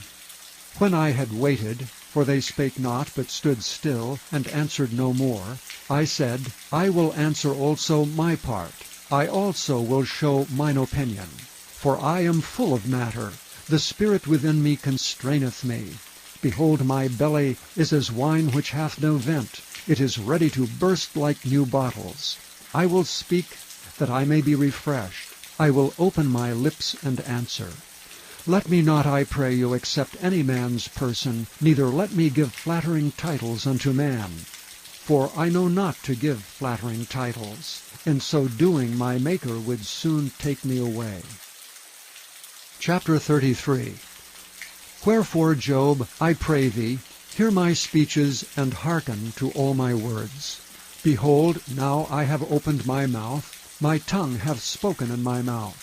When I had waited, for they spake not, but stood still, and answered no more, I said, I will answer also my part. I also will show mine opinion. For I am full of matter, the spirit within me constraineth me. Behold, my belly is as wine which hath no vent. It is ready to burst like new bottles. I will speak, that I may be refreshed. I will open my lips and answer. Let me not, I pray you, accept any man's person, neither let me give flattering titles unto man. For I know not to give flattering titles. In so doing my Maker would soon take me away. Chapter 33. Wherefore, Job, I pray thee, hear my speeches, and hearken to all my words. Behold, now I have opened my mouth, my tongue hath spoken in my mouth.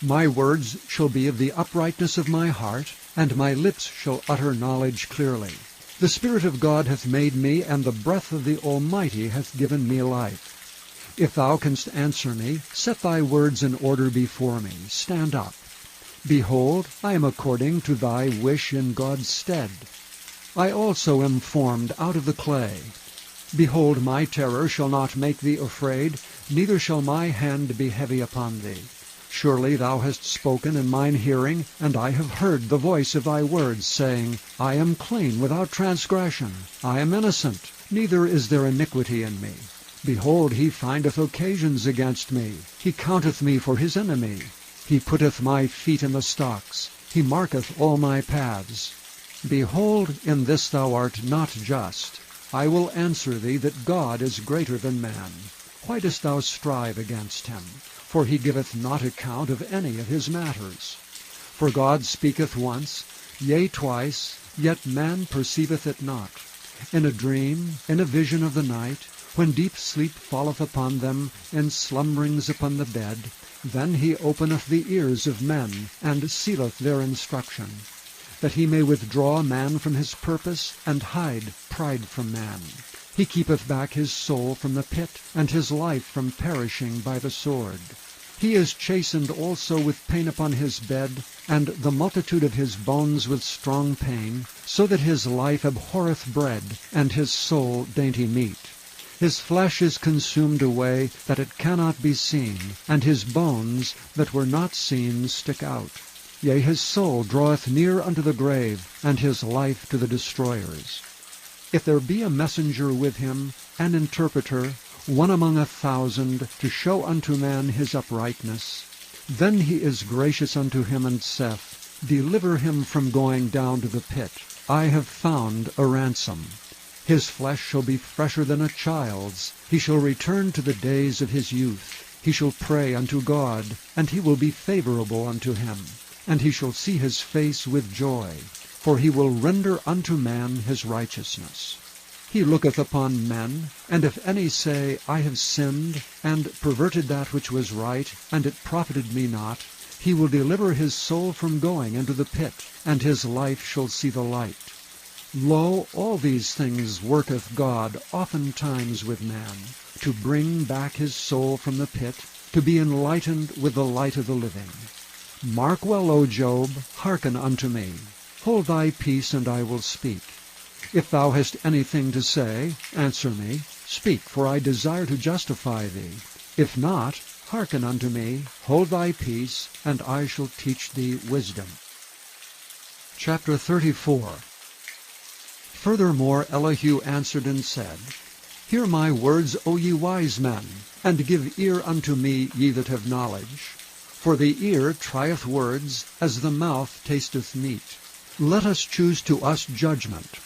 My words shall be of the uprightness of my heart, and my lips shall utter knowledge clearly. The Spirit of God hath made me, and the breath of the Almighty hath given me life. If thou canst answer me, set thy words in order before me. Stand up. Behold, I am according to thy wish in God's stead. I also am formed out of the clay. Behold, my terror shall not make thee afraid, neither shall my hand be heavy upon thee. Surely thou hast spoken in mine hearing, and I have heard the voice of thy words, saying, I am clean without transgression, I am innocent, neither is there iniquity in me. Behold, he findeth occasions against me, he counteth me for his enemy. He putteth my feet in the stocks, he marketh all my paths. Behold, in this thou art not just. I will answer thee that God is greater than man. Why dost thou strive against him? For he giveth not account of any of his matters. For God speaketh once, yea twice, yet man perceiveth it not. In a dream, in a vision of the night, when deep sleep falleth upon them, in slumberings upon the bed, Then he openeth the ears of men, and sealeth their instruction, that he may withdraw man from his purpose, and hide pride from man. He keepeth back his soul from the pit, and his life from perishing by the sword. He is chastened also with pain upon his bed, and the multitude of his bones with strong pain, so that his life abhorreth bread, and his soul dainty meat. His flesh is consumed away, that it cannot be seen, and his bones that were not seen stick out. Yea, his soul draweth near unto the grave, and his life to the destroyers. If there be a messenger with him, an interpreter, one among 1,000, to show unto man his uprightness, then he is gracious unto him, and saith, Deliver him from going down to the pit. I have found a ransom. His flesh shall be fresher than a child's. He shall return to the days of his youth. He shall pray unto God, and he will be favorable unto him. And he shall see his face with joy, for he will render unto man his righteousness. He looketh upon men, and if any say, I have sinned, and perverted that which was right, and it profited me not, he will deliver his soul from going into the pit, and his life shall see the light. Lo, all these things worketh God oftentimes with man, to bring back his soul from the pit, to be enlightened with the light of the living. Mark well, O Job, hearken unto me. Hold thy peace, and I will speak. If thou hast anything to say, answer me. Speak, for I desire to justify thee. If not, hearken unto me. Hold thy peace, and I shall teach thee wisdom. Chapter 34. Furthermore Elihu answered and said, Hear my words, O ye wise men, and give ear unto me, ye that have knowledge. For the ear trieth words, as the mouth tasteth meat. Let us choose to us judgment.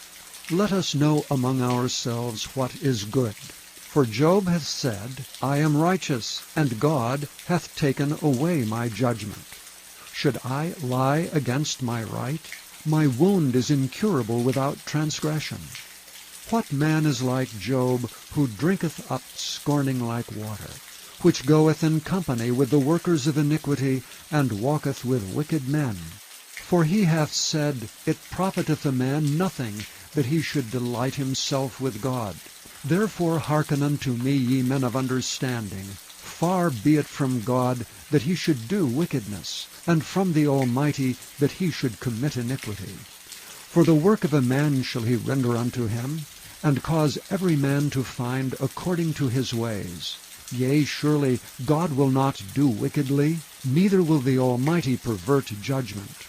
Let us know among ourselves what is good. For Job hath said, I am righteous, and God hath taken away my judgment. Should I lie against my right? My wound is incurable without transgression. What man is like Job, who drinketh up scorning like water, which goeth in company with the workers of iniquity, and walketh with wicked men? For he hath said, It profiteth a man nothing, that he should delight himself with God. Therefore hearken unto me, ye men of understanding. Far be it from God that he should do wickedness, and from the Almighty that he should commit iniquity. For the work of a man shall he render unto him, and cause every man to find according to his ways. Yea, surely God will not do wickedly, neither will the Almighty pervert judgment.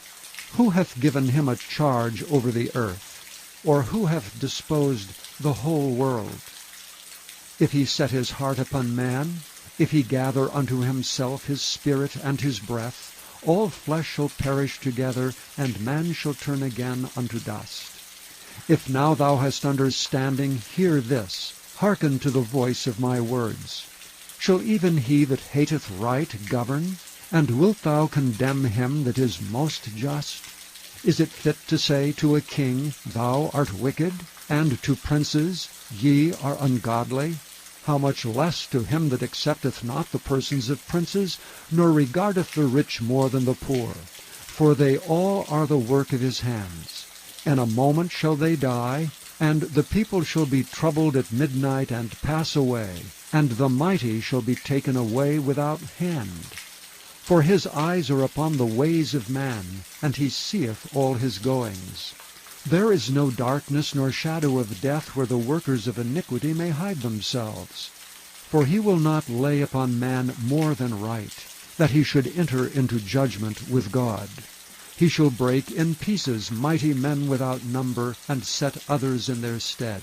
Who hath given him a charge over the earth? Or who hath disposed the whole world? If he set his heart upon man, if he gather unto himself his spirit and his breath, all flesh shall perish together, and man shall turn again unto dust. If now thou hast understanding, hear this, hearken to the voice of my words. Shall even he that hateth right govern? And wilt thou condemn him that is most just? Is it fit to say to a king, Thou art wicked, and to princes, Ye are ungodly? How much less to him that accepteth not the persons of princes, nor regardeth the rich more than the poor? For they all are the work of his hands. In a moment shall they die, and the people shall be troubled at midnight, and pass away, and the mighty shall be taken away without hand. For his eyes are upon the ways of man, and he seeth all his goings. There is no darkness nor shadow of death where the workers of iniquity may hide themselves. For he will not lay upon man more than right, that he should enter into judgment with God. He shall break in pieces mighty men without number, and set others in their stead.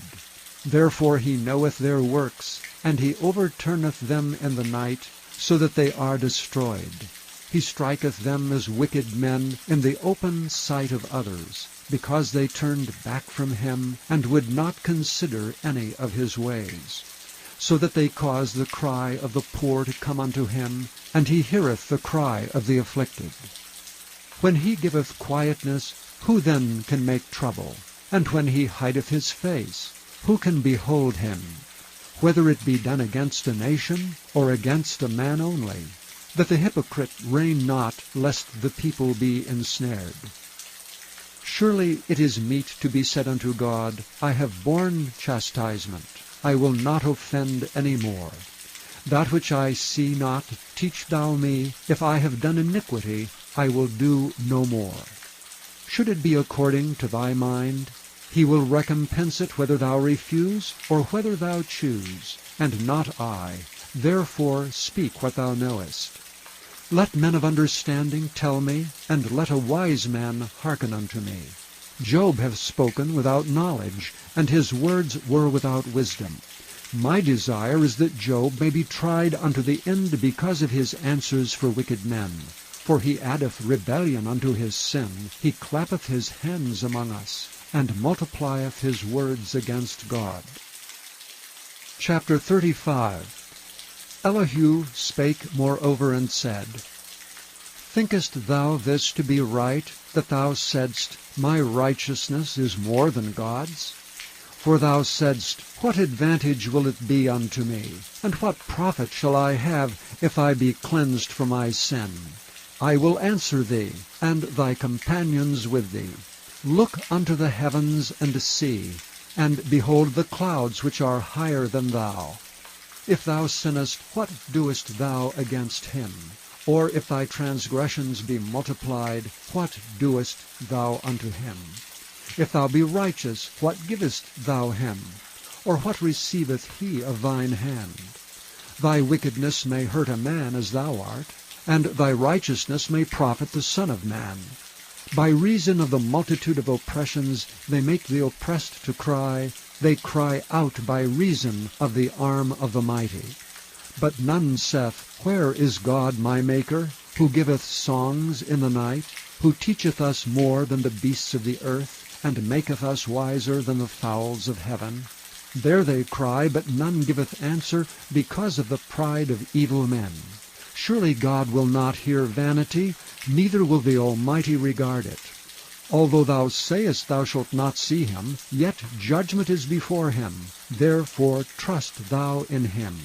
Therefore he knoweth their works, and he overturneth them in the night, so that they are destroyed. He striketh them as wicked men in the open sight of others, because they turned back from him, and would not consider any of his ways. So that they cause the cry of the poor to come unto him, and he heareth the cry of the afflicted. When he giveth quietness, who then can make trouble? And when he hideth his face, who can behold him? Whether it be done against a nation, or against a man only. that the hypocrite reign not, lest the people be ensnared. Surely it is meet to be said unto God, I have borne chastisement, I will not offend any more. That which I see not, teach thou me. If I have done iniquity, I will do no more. Should it be according to thy mind, he will recompense it whether thou refuse, or whether thou choose, and not I. Therefore speak what thou knowest. Let men of understanding tell me, and let a wise man hearken unto me. Job hath spoken without knowledge, and his words were without wisdom. My desire is that Job may be tried unto the end because of his answers for wicked men. For he addeth rebellion unto his sin, he clappeth his hands among us, and multiplieth his words against God. Chapter 35. Elihu spake moreover and said, Thinkest thou this to be right, that thou saidst, My righteousness is more than God's? For thou saidst, What advantage will it be unto me? And what profit shall I have, if I be cleansed from my sin? I will answer thee, and thy companions with thee. Look unto the heavens and see, and behold the clouds which are higher than thou. If thou sinnest, what doest thou against him? Or if thy transgressions be multiplied, what doest thou unto him? If thou be righteous, what givest thou him? Or what receiveth he of thine hand? Thy wickedness may hurt a man as thou art, and thy righteousness may profit the Son of Man. By reason of the multitude of oppressions they make the oppressed to cry, they cry out by reason of the arm of the mighty. But none saith, Where is God my Maker, who giveth songs in the night, who teacheth us more than the beasts of the earth, and maketh us wiser than the fowls of heaven? There they cry, but none giveth answer, because of the pride of evil men. Surely God will not hear vanity, neither will the Almighty regard it. Although thou sayest thou shalt not see him, yet judgment is before him. Therefore trust thou in him.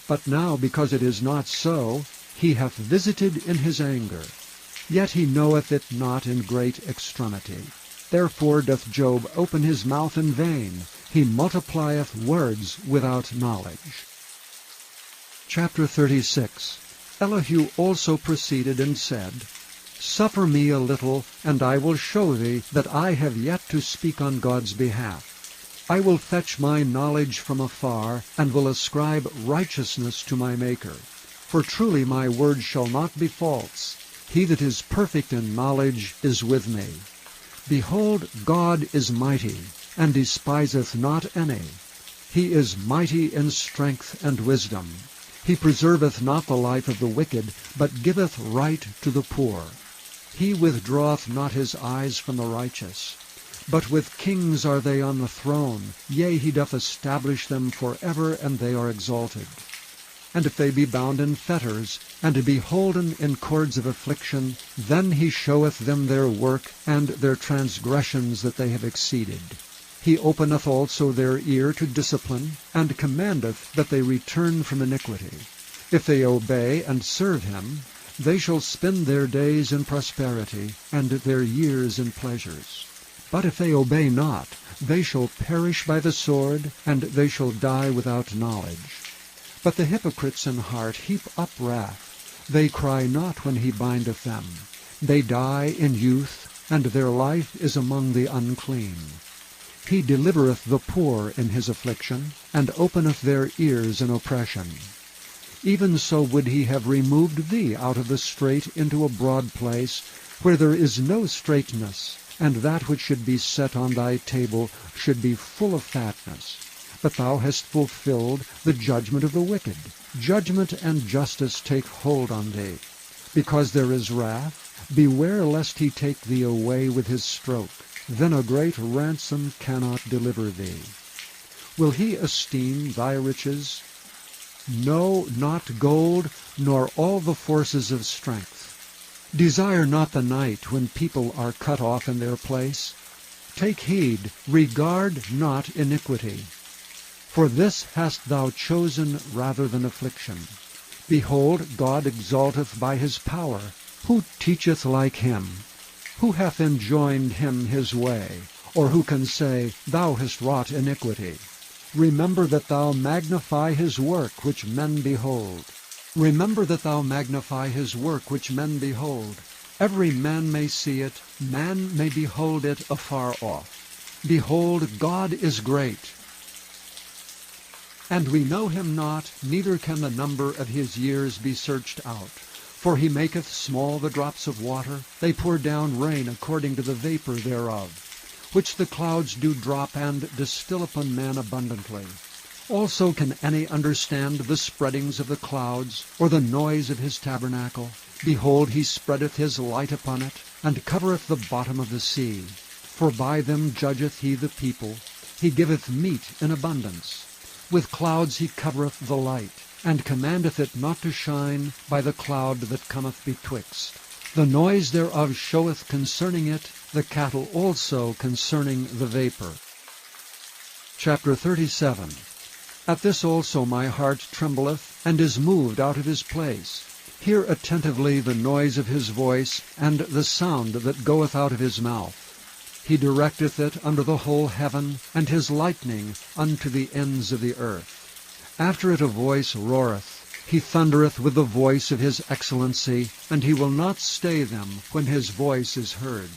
But now, because it is not so, he hath visited in his anger. Yet he knoweth it not in great extremity. Therefore doth Job open his mouth in vain. He multiplieth words without knowledge. Chapter 36. Elihu also proceeded and said, Suffer me a little, and I will show thee that I have yet to speak on God's behalf. I will fetch my knowledge from afar, and will ascribe righteousness to my Maker. For truly my word shall not be false. He that is perfect in knowledge is with me. Behold, God is mighty, and despiseth not any. He is mighty in strength and wisdom. He preserveth not the life of the wicked, but giveth right to the poor. He withdraweth not his eyes from the righteous. But with kings are they on the throne, yea, he doth establish them for ever, and they are exalted. And if they be bound in fetters, and be holden in cords of affliction, then he showeth them their work, and their transgressions that they have exceeded. He openeth also their ear to discipline, and commandeth that they return from iniquity. If they obey and serve him, they shall spend their days in prosperity, and their years in pleasures. But if they obey not, they shall perish by the sword, and they shall die without knowledge. But the hypocrites in heart heap up wrath. They cry not when he bindeth them. They die in youth, and their life is among the unclean. He delivereth the poor in his affliction, and openeth their ears in oppression. Even so would he have removed thee out of the strait into a broad place, where there is no straightness, and that which should be set on thy table should be full of fatness. But thou hast fulfilled the judgment of the wicked. Judgment and justice take hold on thee. Because there is wrath, beware lest he take thee away with his stroke. Then a great ransom cannot deliver thee. Will he esteem thy riches? No, not gold, nor all the forces of strength. Desire not the night when people are cut off in their place. Take heed, regard not iniquity. For this hast thou chosen rather than affliction. Behold, God exalteth by his power. Who teacheth like him? Who hath enjoined him his way? Or who can say, Thou hast wrought iniquity? Remember that thou magnify his work which men behold. Remember that thou magnify his work which men behold. Every man may see it, man may behold it afar off. Behold, God is great. And we know him not, neither can the number of his years be searched out. For he maketh small the drops of water, they pour down rain according to the vapor thereof, which the clouds do drop and distill upon man abundantly. Also can any understand the spreadings of the clouds, or the noise of his tabernacle? Behold, he spreadeth his light upon it, and covereth the bottom of the sea. For by them judgeth he the people, he giveth meat in abundance. With clouds he covereth the light, and commandeth it not to shine by the cloud that cometh betwixt. The noise thereof showeth concerning it, the cattle also concerning the vapor. Chapter 37. At this also my heart trembleth, and is moved out of his place. Hear attentively the noise of his voice, and the sound that goeth out of his mouth. He directeth it under the whole heaven, and his lightning unto the ends of the earth. After it a voice roareth. He thundereth with the voice of his excellency, and he will not stay them when his voice is heard.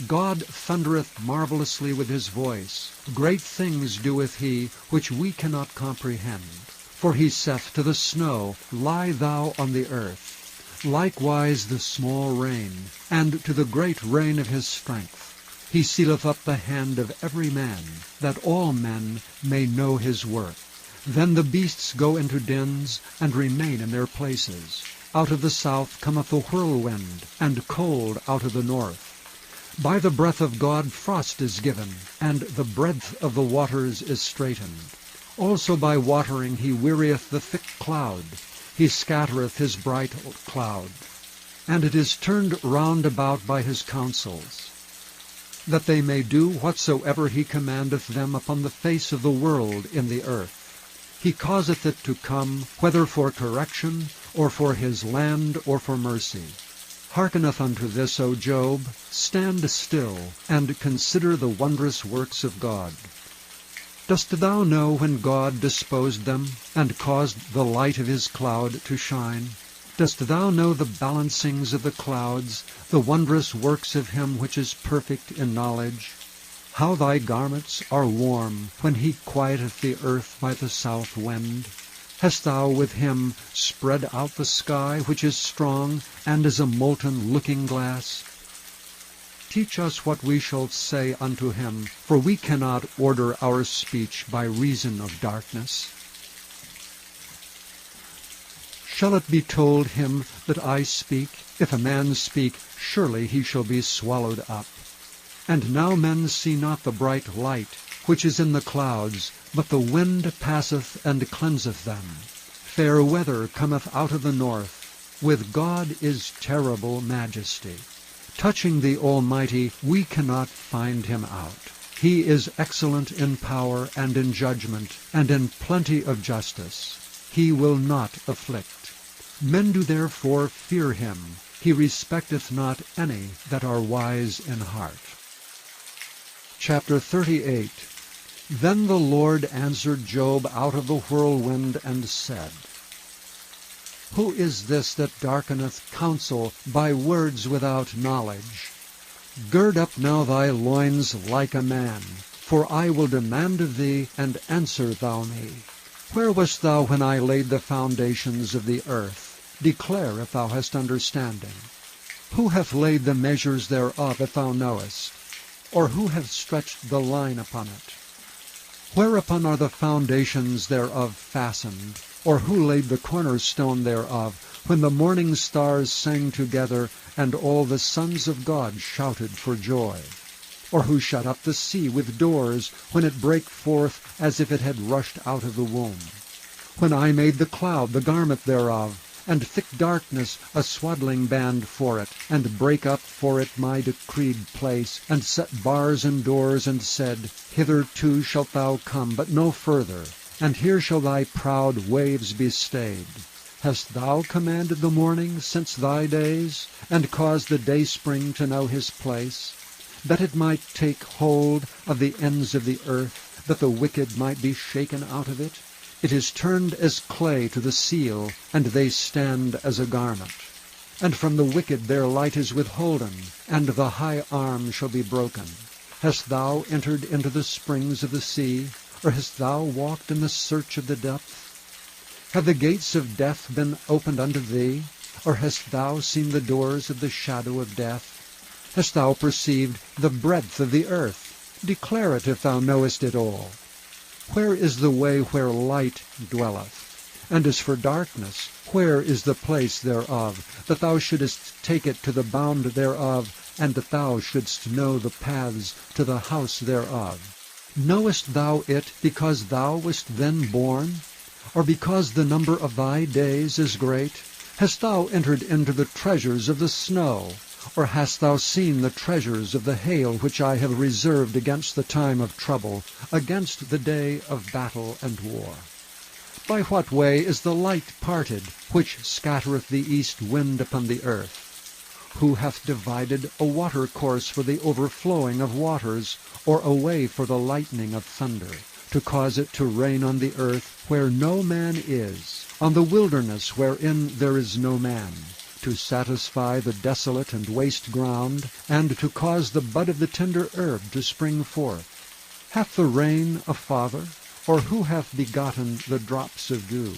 God thundereth marvelously with his voice. Great things doeth he, which we cannot comprehend. For he saith to the snow, Lie thou on the earth. Likewise the small rain, and to the great rain of his strength. He sealeth up the hand of every man, that all men may know his work. Then the beasts go into dens, and remain in their places. Out of the south cometh the whirlwind, and cold out of the north. By the breath of God frost is given, and the breadth of the waters is straitened. Also by watering he wearieth the thick cloud. He scattereth his bright cloud. And it is turned round about by his counsels, that they may do whatsoever he commandeth them upon the face of the world in the earth. He causeth it to come, whether for correction, or for his land, or for mercy. Hearkeneth unto this, O Job. Stand still, and consider the wondrous works of God. Dost thou know when God disposed them, and caused the light of his cloud to shine? Dost thou know the balancings of the clouds, the wondrous works of him which is perfect in knowledge? How thy garments are warm, when he quieteth the earth by the south wind. Hast thou with him spread out the sky, which is strong, and is a molten looking-glass? Teach us what we shall say unto him, for we cannot order our speech by reason of darkness. Shall it be told him that I speak? If a man speak, surely he shall be swallowed up. And now men see not the bright light, which is in the clouds, but the wind passeth and cleanseth them. Fair weather cometh out of the north. With God is terrible majesty. Touching the Almighty, we cannot find him out. He is excellent in power and in judgment, and in plenty of justice. He will not afflict. Men do therefore fear him. He respecteth not any that are wise in heart. Chapter 38. Then the Lord answered Job out of the whirlwind, and said, Who is this that darkeneth counsel by words without knowledge? Gird up now thy loins like a man, for I will demand of thee, and answer thou me. Where wast thou when I laid the foundations of the earth? Declare if thou hast understanding. Who hath laid the measures thereof, if thou knowest? Or who hath stretched the line upon it? Whereupon are the foundations thereof fastened? Or who laid the cornerstone thereof, when the morning stars sang together, and all the sons of God shouted for joy? Or who shut up the sea with doors, when it brake forth as if it had rushed out of the womb? When I made the cloud the garment thereof, and thick darkness a swaddling band for it, and brake up for it my decreed place, and set bars and doors, and said, Hitherto shalt thou come, but no further, and here shall thy proud waves be stayed. Hast thou commanded the morning since thy days, and caused the dayspring to know his place, that it might take hold of the ends of the earth, that the wicked might be shaken out of it? It is turned as clay to the seal, and they stand as a garment. And from the wicked their light is withholden, and the high arm shall be broken. Hast thou entered into the springs of the sea, or hast thou walked in the search of the depth? Have the gates of death been opened unto thee, or hast thou seen the doors of the shadow of death? Hast thou perceived the breadth of the earth? Declare it if thou knowest it all. Where is the way where light dwelleth? And as for darkness, where is the place thereof, that thou shouldest take it to the bound thereof, and that thou shouldst know the paths to the house thereof? Knowest thou it because thou wast then born? Or because the number of thy days is great? Hast thou entered into the treasures of the snow? Or hast thou seen the treasures of the hail which I have reserved against the time of trouble, against the day of battle and war? By what way is the light parted, which scattereth the east wind upon the earth? Who hath divided a watercourse for the overflowing of waters, or a way for the lightning of thunder, to cause it to rain on the earth where no man is, on the wilderness wherein there is no man, to satisfy the desolate and waste ground, and to cause the bud of the tender herb to spring forth? Hath the rain a father, or who hath begotten the drops of dew?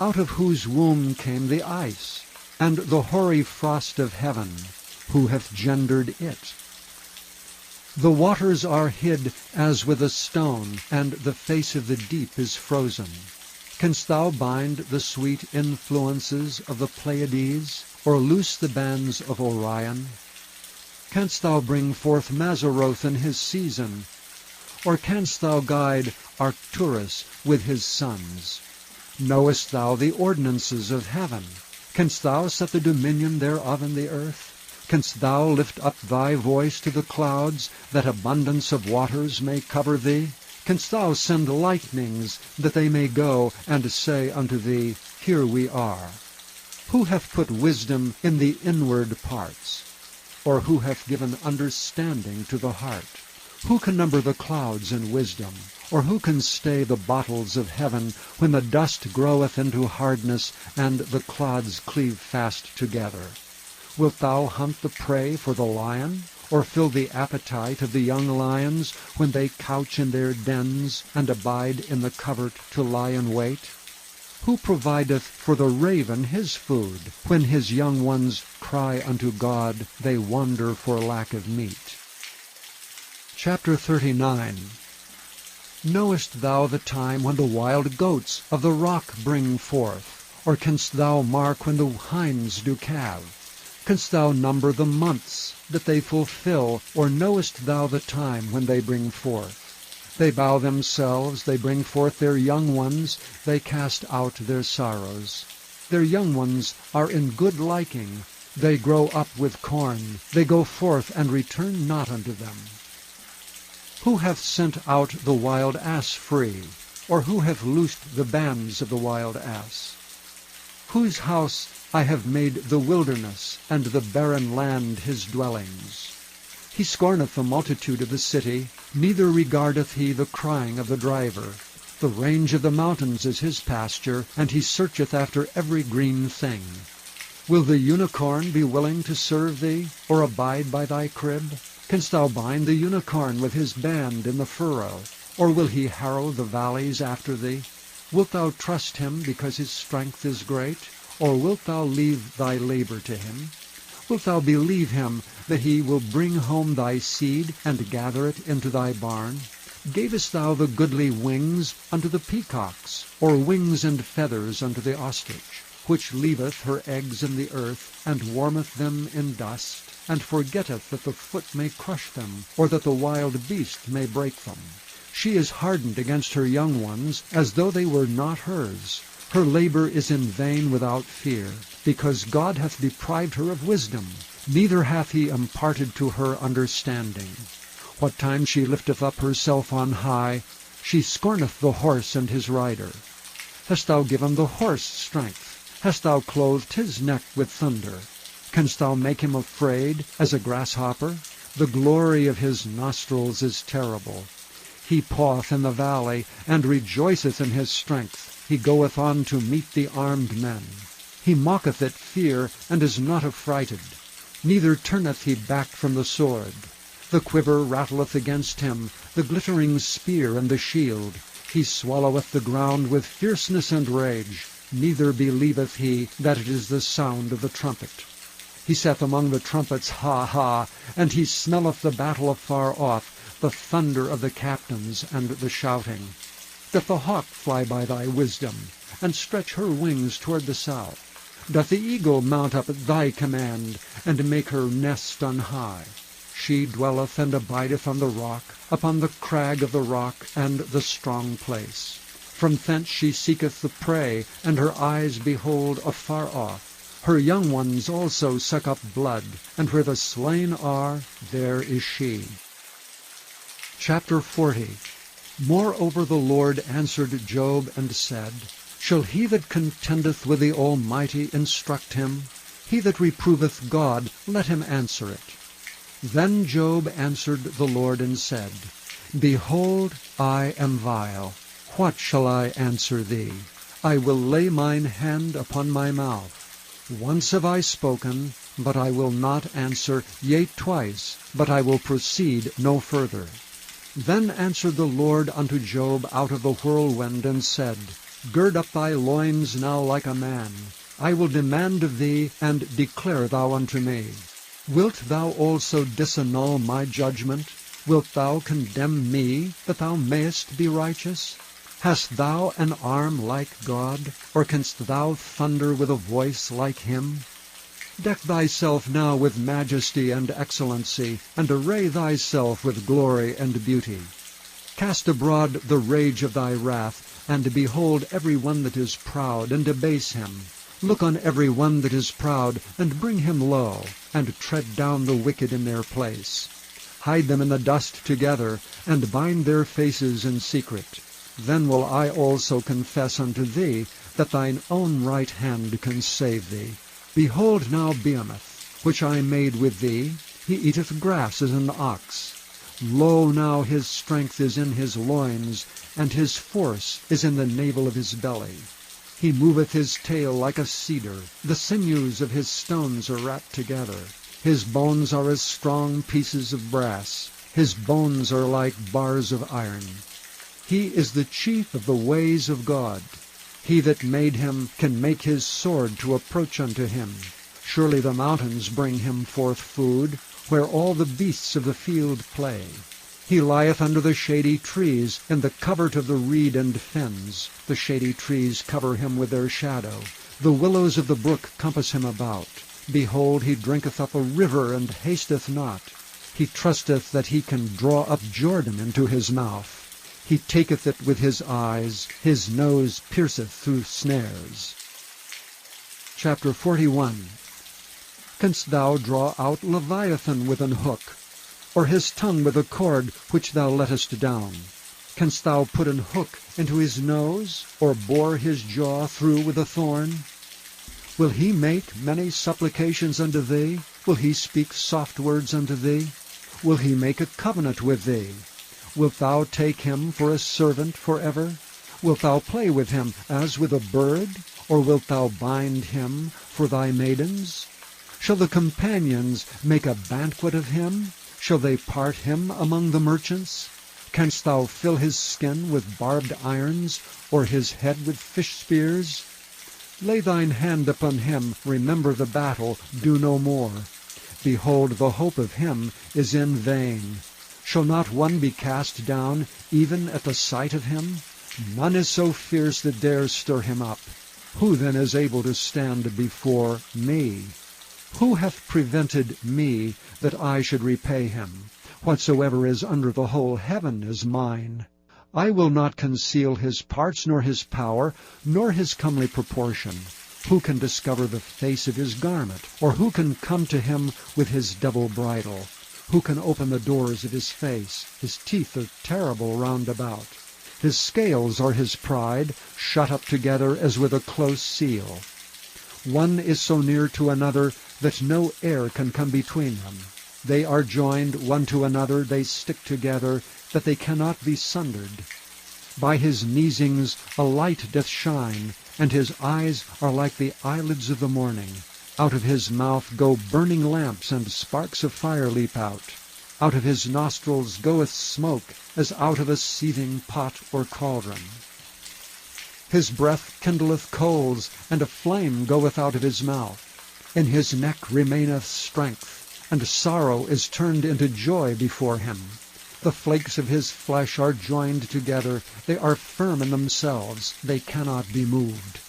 Out of whose womb came the ice, and the hoary frost of heaven? Who hath gendered it? The waters are hid as with a stone, and the face of the deep is frozen. Canst thou bind the sweet influences of the Pleiades, or loose the bands of Orion? Canst thou bring forth Mazzaroth in his season, or canst thou guide Arcturus with his sons? Knowest thou the ordinances of heaven? Canst thou set the dominion thereof in the earth? Canst thou lift up thy voice to the clouds, that abundance of waters may cover thee? Canst thou send lightnings, that they may go and say unto thee, Here we are? Who hath put wisdom in the inward parts? Or who hath given understanding to the heart? Who can number the clouds in wisdom? Or who can stay the bottles of heaven, when the dust groweth into hardness, and the clods cleave fast together? Wilt thou hunt the prey for the lion, or fill the appetite of the young lions, when they couch in their dens, and abide in the covert to lie in wait? Who provideth for the raven his food? When his young ones cry unto God, they wander for lack of meat. Chapter 39. Knowest thou the time when the wild goats of the rock bring forth? Or canst thou mark when the hinds do calve? Canst thou number the months that they fulfill, or knowest thou the time when they bring forth? They bow themselves, they bring forth their young ones, they cast out their sorrows. Their young ones are in good liking, they grow up with corn, they go forth and return not unto them. Who hath sent out the wild ass free, or who hath loosed the bands of the wild ass? Whose house I have made the wilderness, and the barren land his dwellings. He scorneth the multitude of the city, neither regardeth he the crying of the driver. The range of the mountains is his pasture, and he searcheth after every green thing. Will the unicorn be willing to serve thee, or abide by thy crib? Canst thou bind the unicorn with his band in the furrow, or will he harrow the valleys after thee? Wilt thou trust him because his strength is great? Or wilt thou leave thy labor to him? Wilt thou believe him that he will bring home thy seed, and gather it into thy barn? Gavest thou the goodly wings unto the peacocks, or wings and feathers unto the ostrich, which leaveth her eggs in the earth, and warmeth them in dust, and forgetteth that the foot may crush them, or that the wild beast may break them? She is hardened against her young ones, as though they were not hers. Her labor is in vain without fear, because God hath deprived her of wisdom, neither hath he imparted to her understanding. What time she lifteth up herself on high, she scorneth the horse and his rider. Hast thou given the horse strength, Hast thou clothed his neck with thunder? Canst thou make him afraid as a grasshopper? The glory of his nostrils is terrible. He paweth in the valley, and rejoiceth in his strength. He goeth on to meet the armed men. He mocketh at fear, and is not affrighted. Neither turneth he back from the sword. The quiver rattleth against him, the glittering spear and the shield. He swalloweth the ground with fierceness and rage. Neither believeth he that it is the sound of the trumpet. He saith among the trumpets, Ha, ha! And he smelleth the battle afar off, the thunder of the captains and the shouting. Doth the hawk fly by thy wisdom, and stretch her wings toward the south? Doth the eagle mount up at thy command, and make her nest on high? She dwelleth and abideth on the rock, upon the crag of the rock and the strong place. From thence she seeketh the prey, and her eyes behold afar off. Her young ones also suck up blood, and where the slain are, there is she. Chapter 40. Moreover the Lord answered Job and said, Shall he that contendeth with the Almighty instruct him? He that reproveth God, let him answer it. Then Job answered the Lord and said, Behold, I am vile. What shall I answer thee? I will lay mine hand upon my mouth. Once have I spoken, but I will not answer, yea, twice, but I will proceed no further. Then answered the Lord unto Job out of the whirlwind, and said, Gird up thy loins now like a man. I will demand of thee, and declare thou unto me. Wilt thou also disannul my judgment? Wilt thou condemn me, that thou mayest be righteous? Hast thou an arm like God, or canst thou thunder with a voice like him? Deck thyself now with majesty and excellency, and array thyself with glory and beauty. Cast abroad the rage of thy wrath, and behold every one that is proud, and abase him. Look on every one that is proud, and bring him low, and tread down the wicked in their place. Hide them in the dust together, and bind their faces in secret. Then will I also confess unto thee, that thine own right hand can save thee. Behold now Behemoth, which I made with thee, he eateth grass as an ox. Lo now his strength is in his loins, and his force is in the navel of his belly. He moveth his tail like a cedar, the sinews of his stones are wrapped together. His bones are as strong pieces of brass, his bones are like bars of iron. He is the chief of the ways of God. He that made him can make his sword to approach unto him. Surely the mountains bring him forth food, where all the beasts of the field play. He lieth under the shady trees, in the covert of the reed and fens. The shady trees cover him with their shadow. The willows of the brook compass him about. Behold, he drinketh up a river, and hasteth not. He trusteth that he can draw up Jordan into his mouth. He taketh it with his eyes, his nose pierceth through snares. Chapter 41. Canst thou draw out Leviathan with an hook, or his tongue with a cord which thou lettest down? Canst thou put an hook into his nose, or bore his jaw through with a thorn? Will he make many supplications unto thee? Will he speak soft words unto thee? Will he make a covenant with thee? Wilt thou take him for a servant forever? Wilt thou play with him as with a bird? Or wilt thou bind him for thy maidens? Shall the companions make a banquet of him? Shall they part him among the merchants? Canst thou fill his skin with barbed irons, or his head with fish spears? Lay thine hand upon him, remember the battle, do no more. Behold, the hope of him is in vain. Shall not one be cast down, even at the sight of him? None is so fierce that dares stir him up. Who then is able to stand before me? Who hath prevented me, that I should repay him? Whatsoever is under the whole heaven is mine. I will not conceal his parts, nor his power, nor his comely proportion. Who can discover the face of his garment? Or who can come to him with his double bridle? Who can open the doors of his face? His teeth are terrible round about. His scales are his pride, shut up together as with a close seal. One is so near to another that no air can come between them. They are joined one to another, they stick together, that they cannot be sundered. By his neesings a light doth shine, and his eyes are like the eyelids of the morning. Out of his mouth go burning lamps, and sparks of fire leap out. Out of his nostrils goeth smoke, as out of a seething pot or cauldron. His breath kindleth coals, and a flame goeth out of his mouth. In his neck remaineth strength, and sorrow is turned into joy before him. The flakes of his flesh are joined together, they are firm in themselves, they cannot be moved.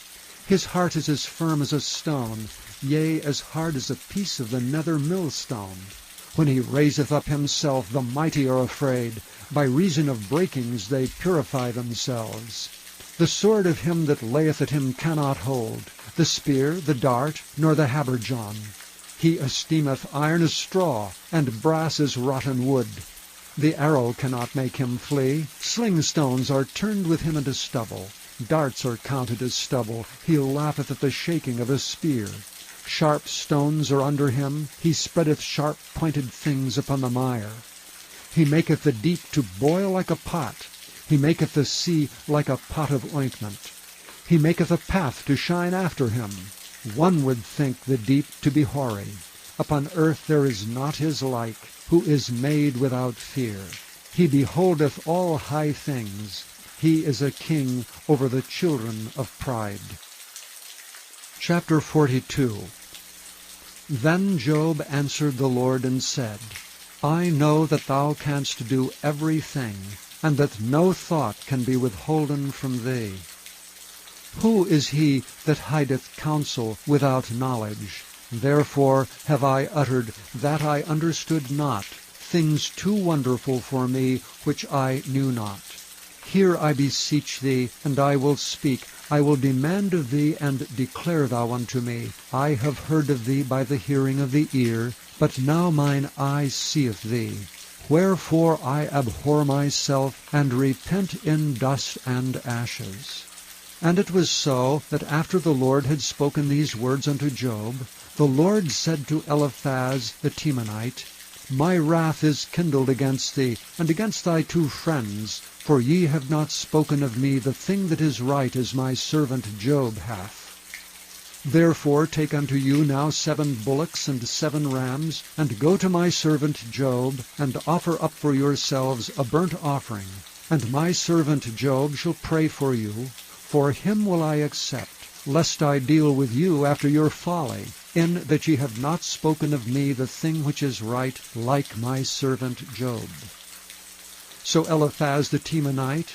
His heart is as firm as a stone, yea, as hard as a piece of the nether millstone. When he raiseth up himself, the mighty are afraid. By reason of breakings they purify themselves. The sword of him that layeth at him cannot hold, the spear, the dart, nor the habergeon. He esteemeth iron as straw, and brass as rotten wood. The arrow cannot make him flee. Sling stones are turned with him into stubble. Darts are counted as stubble. He laugheth at the shaking of a spear. Sharp stones are under him. He spreadeth sharp-pointed things upon the mire. He maketh the deep to boil like a pot. He maketh the sea like a pot of ointment. He maketh a path to shine after him. One would think the deep to be hoary. Upon earth there is not his like, who is made without fear. He beholdeth all high things. He is a king over the children of pride. Chapter 42. Then Job answered the Lord and said, I know that thou canst do everything, and that no thought can be withholden from thee. Who is he that hideth counsel without knowledge? Therefore have I uttered that I understood not, things too wonderful for me, which I knew not. Hear, I beseech thee, and I will speak. I will demand of thee, and declare thou unto me. I have heard of thee by the hearing of the ear, but now mine eye seeth thee. Wherefore I abhor myself, and repent in dust and ashes. And it was so, that after the Lord had spoken these words unto Job, the Lord said to Eliphaz the Temanite, My wrath is kindled against thee, and against thy 2 friends, for ye have not spoken of me the thing that is right, as my servant Job hath. Therefore take unto you now 7 bullocks and 7 rams, and go to my servant Job, and offer up for yourselves a burnt offering. And my servant Job shall pray for you, for him will I accept, lest I deal with you after your folly, in that ye have not spoken of me the thing which is right, like my servant Job. So Eliphaz the Temanite,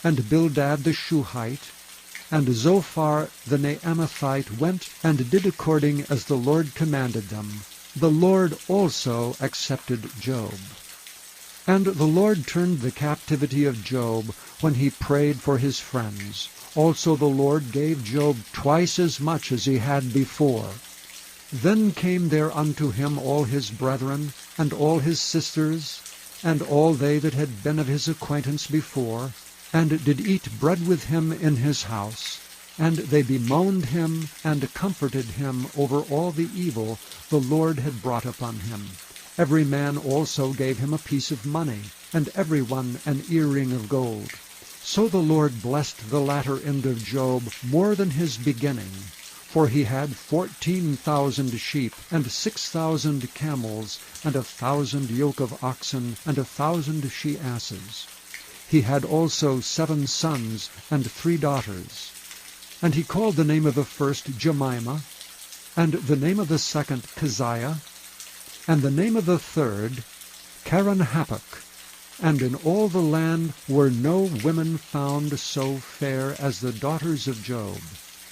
and Bildad the Shuhite, and Zophar the Naamathite went and did according as the Lord commanded them. The Lord also accepted Job. And the Lord turned the captivity of Job when he prayed for his friends. Also the Lord gave Job twice as much as he had before. Then came there unto him all his brethren, and all his sisters, and all they that had been of his acquaintance before, and did eat bread with him in his house. And they bemoaned him, and comforted him over all the evil the Lord had brought upon him. Every man also gave him a piece of money, and every one an earring of gold. So the Lord blessed the latter end of Job more than his beginning, for he had 14,000 sheep, and 6,000 camels, and 1,000 yoke of oxen, and 1,000 she-asses. He had also 7 sons and 3 daughters. And he called the name of the first Jemimah, and the name of the second Keziah, and the name of the third Keren-happuch. And in all the land were no women found so fair as the daughters of Job.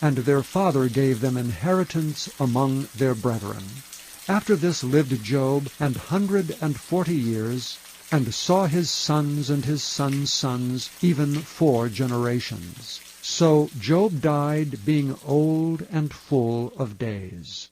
And their father gave them inheritance among their brethren. After this lived Job 140 years, and saw his sons and his sons' sons, even 4 generations. So Job died, being old and full of days.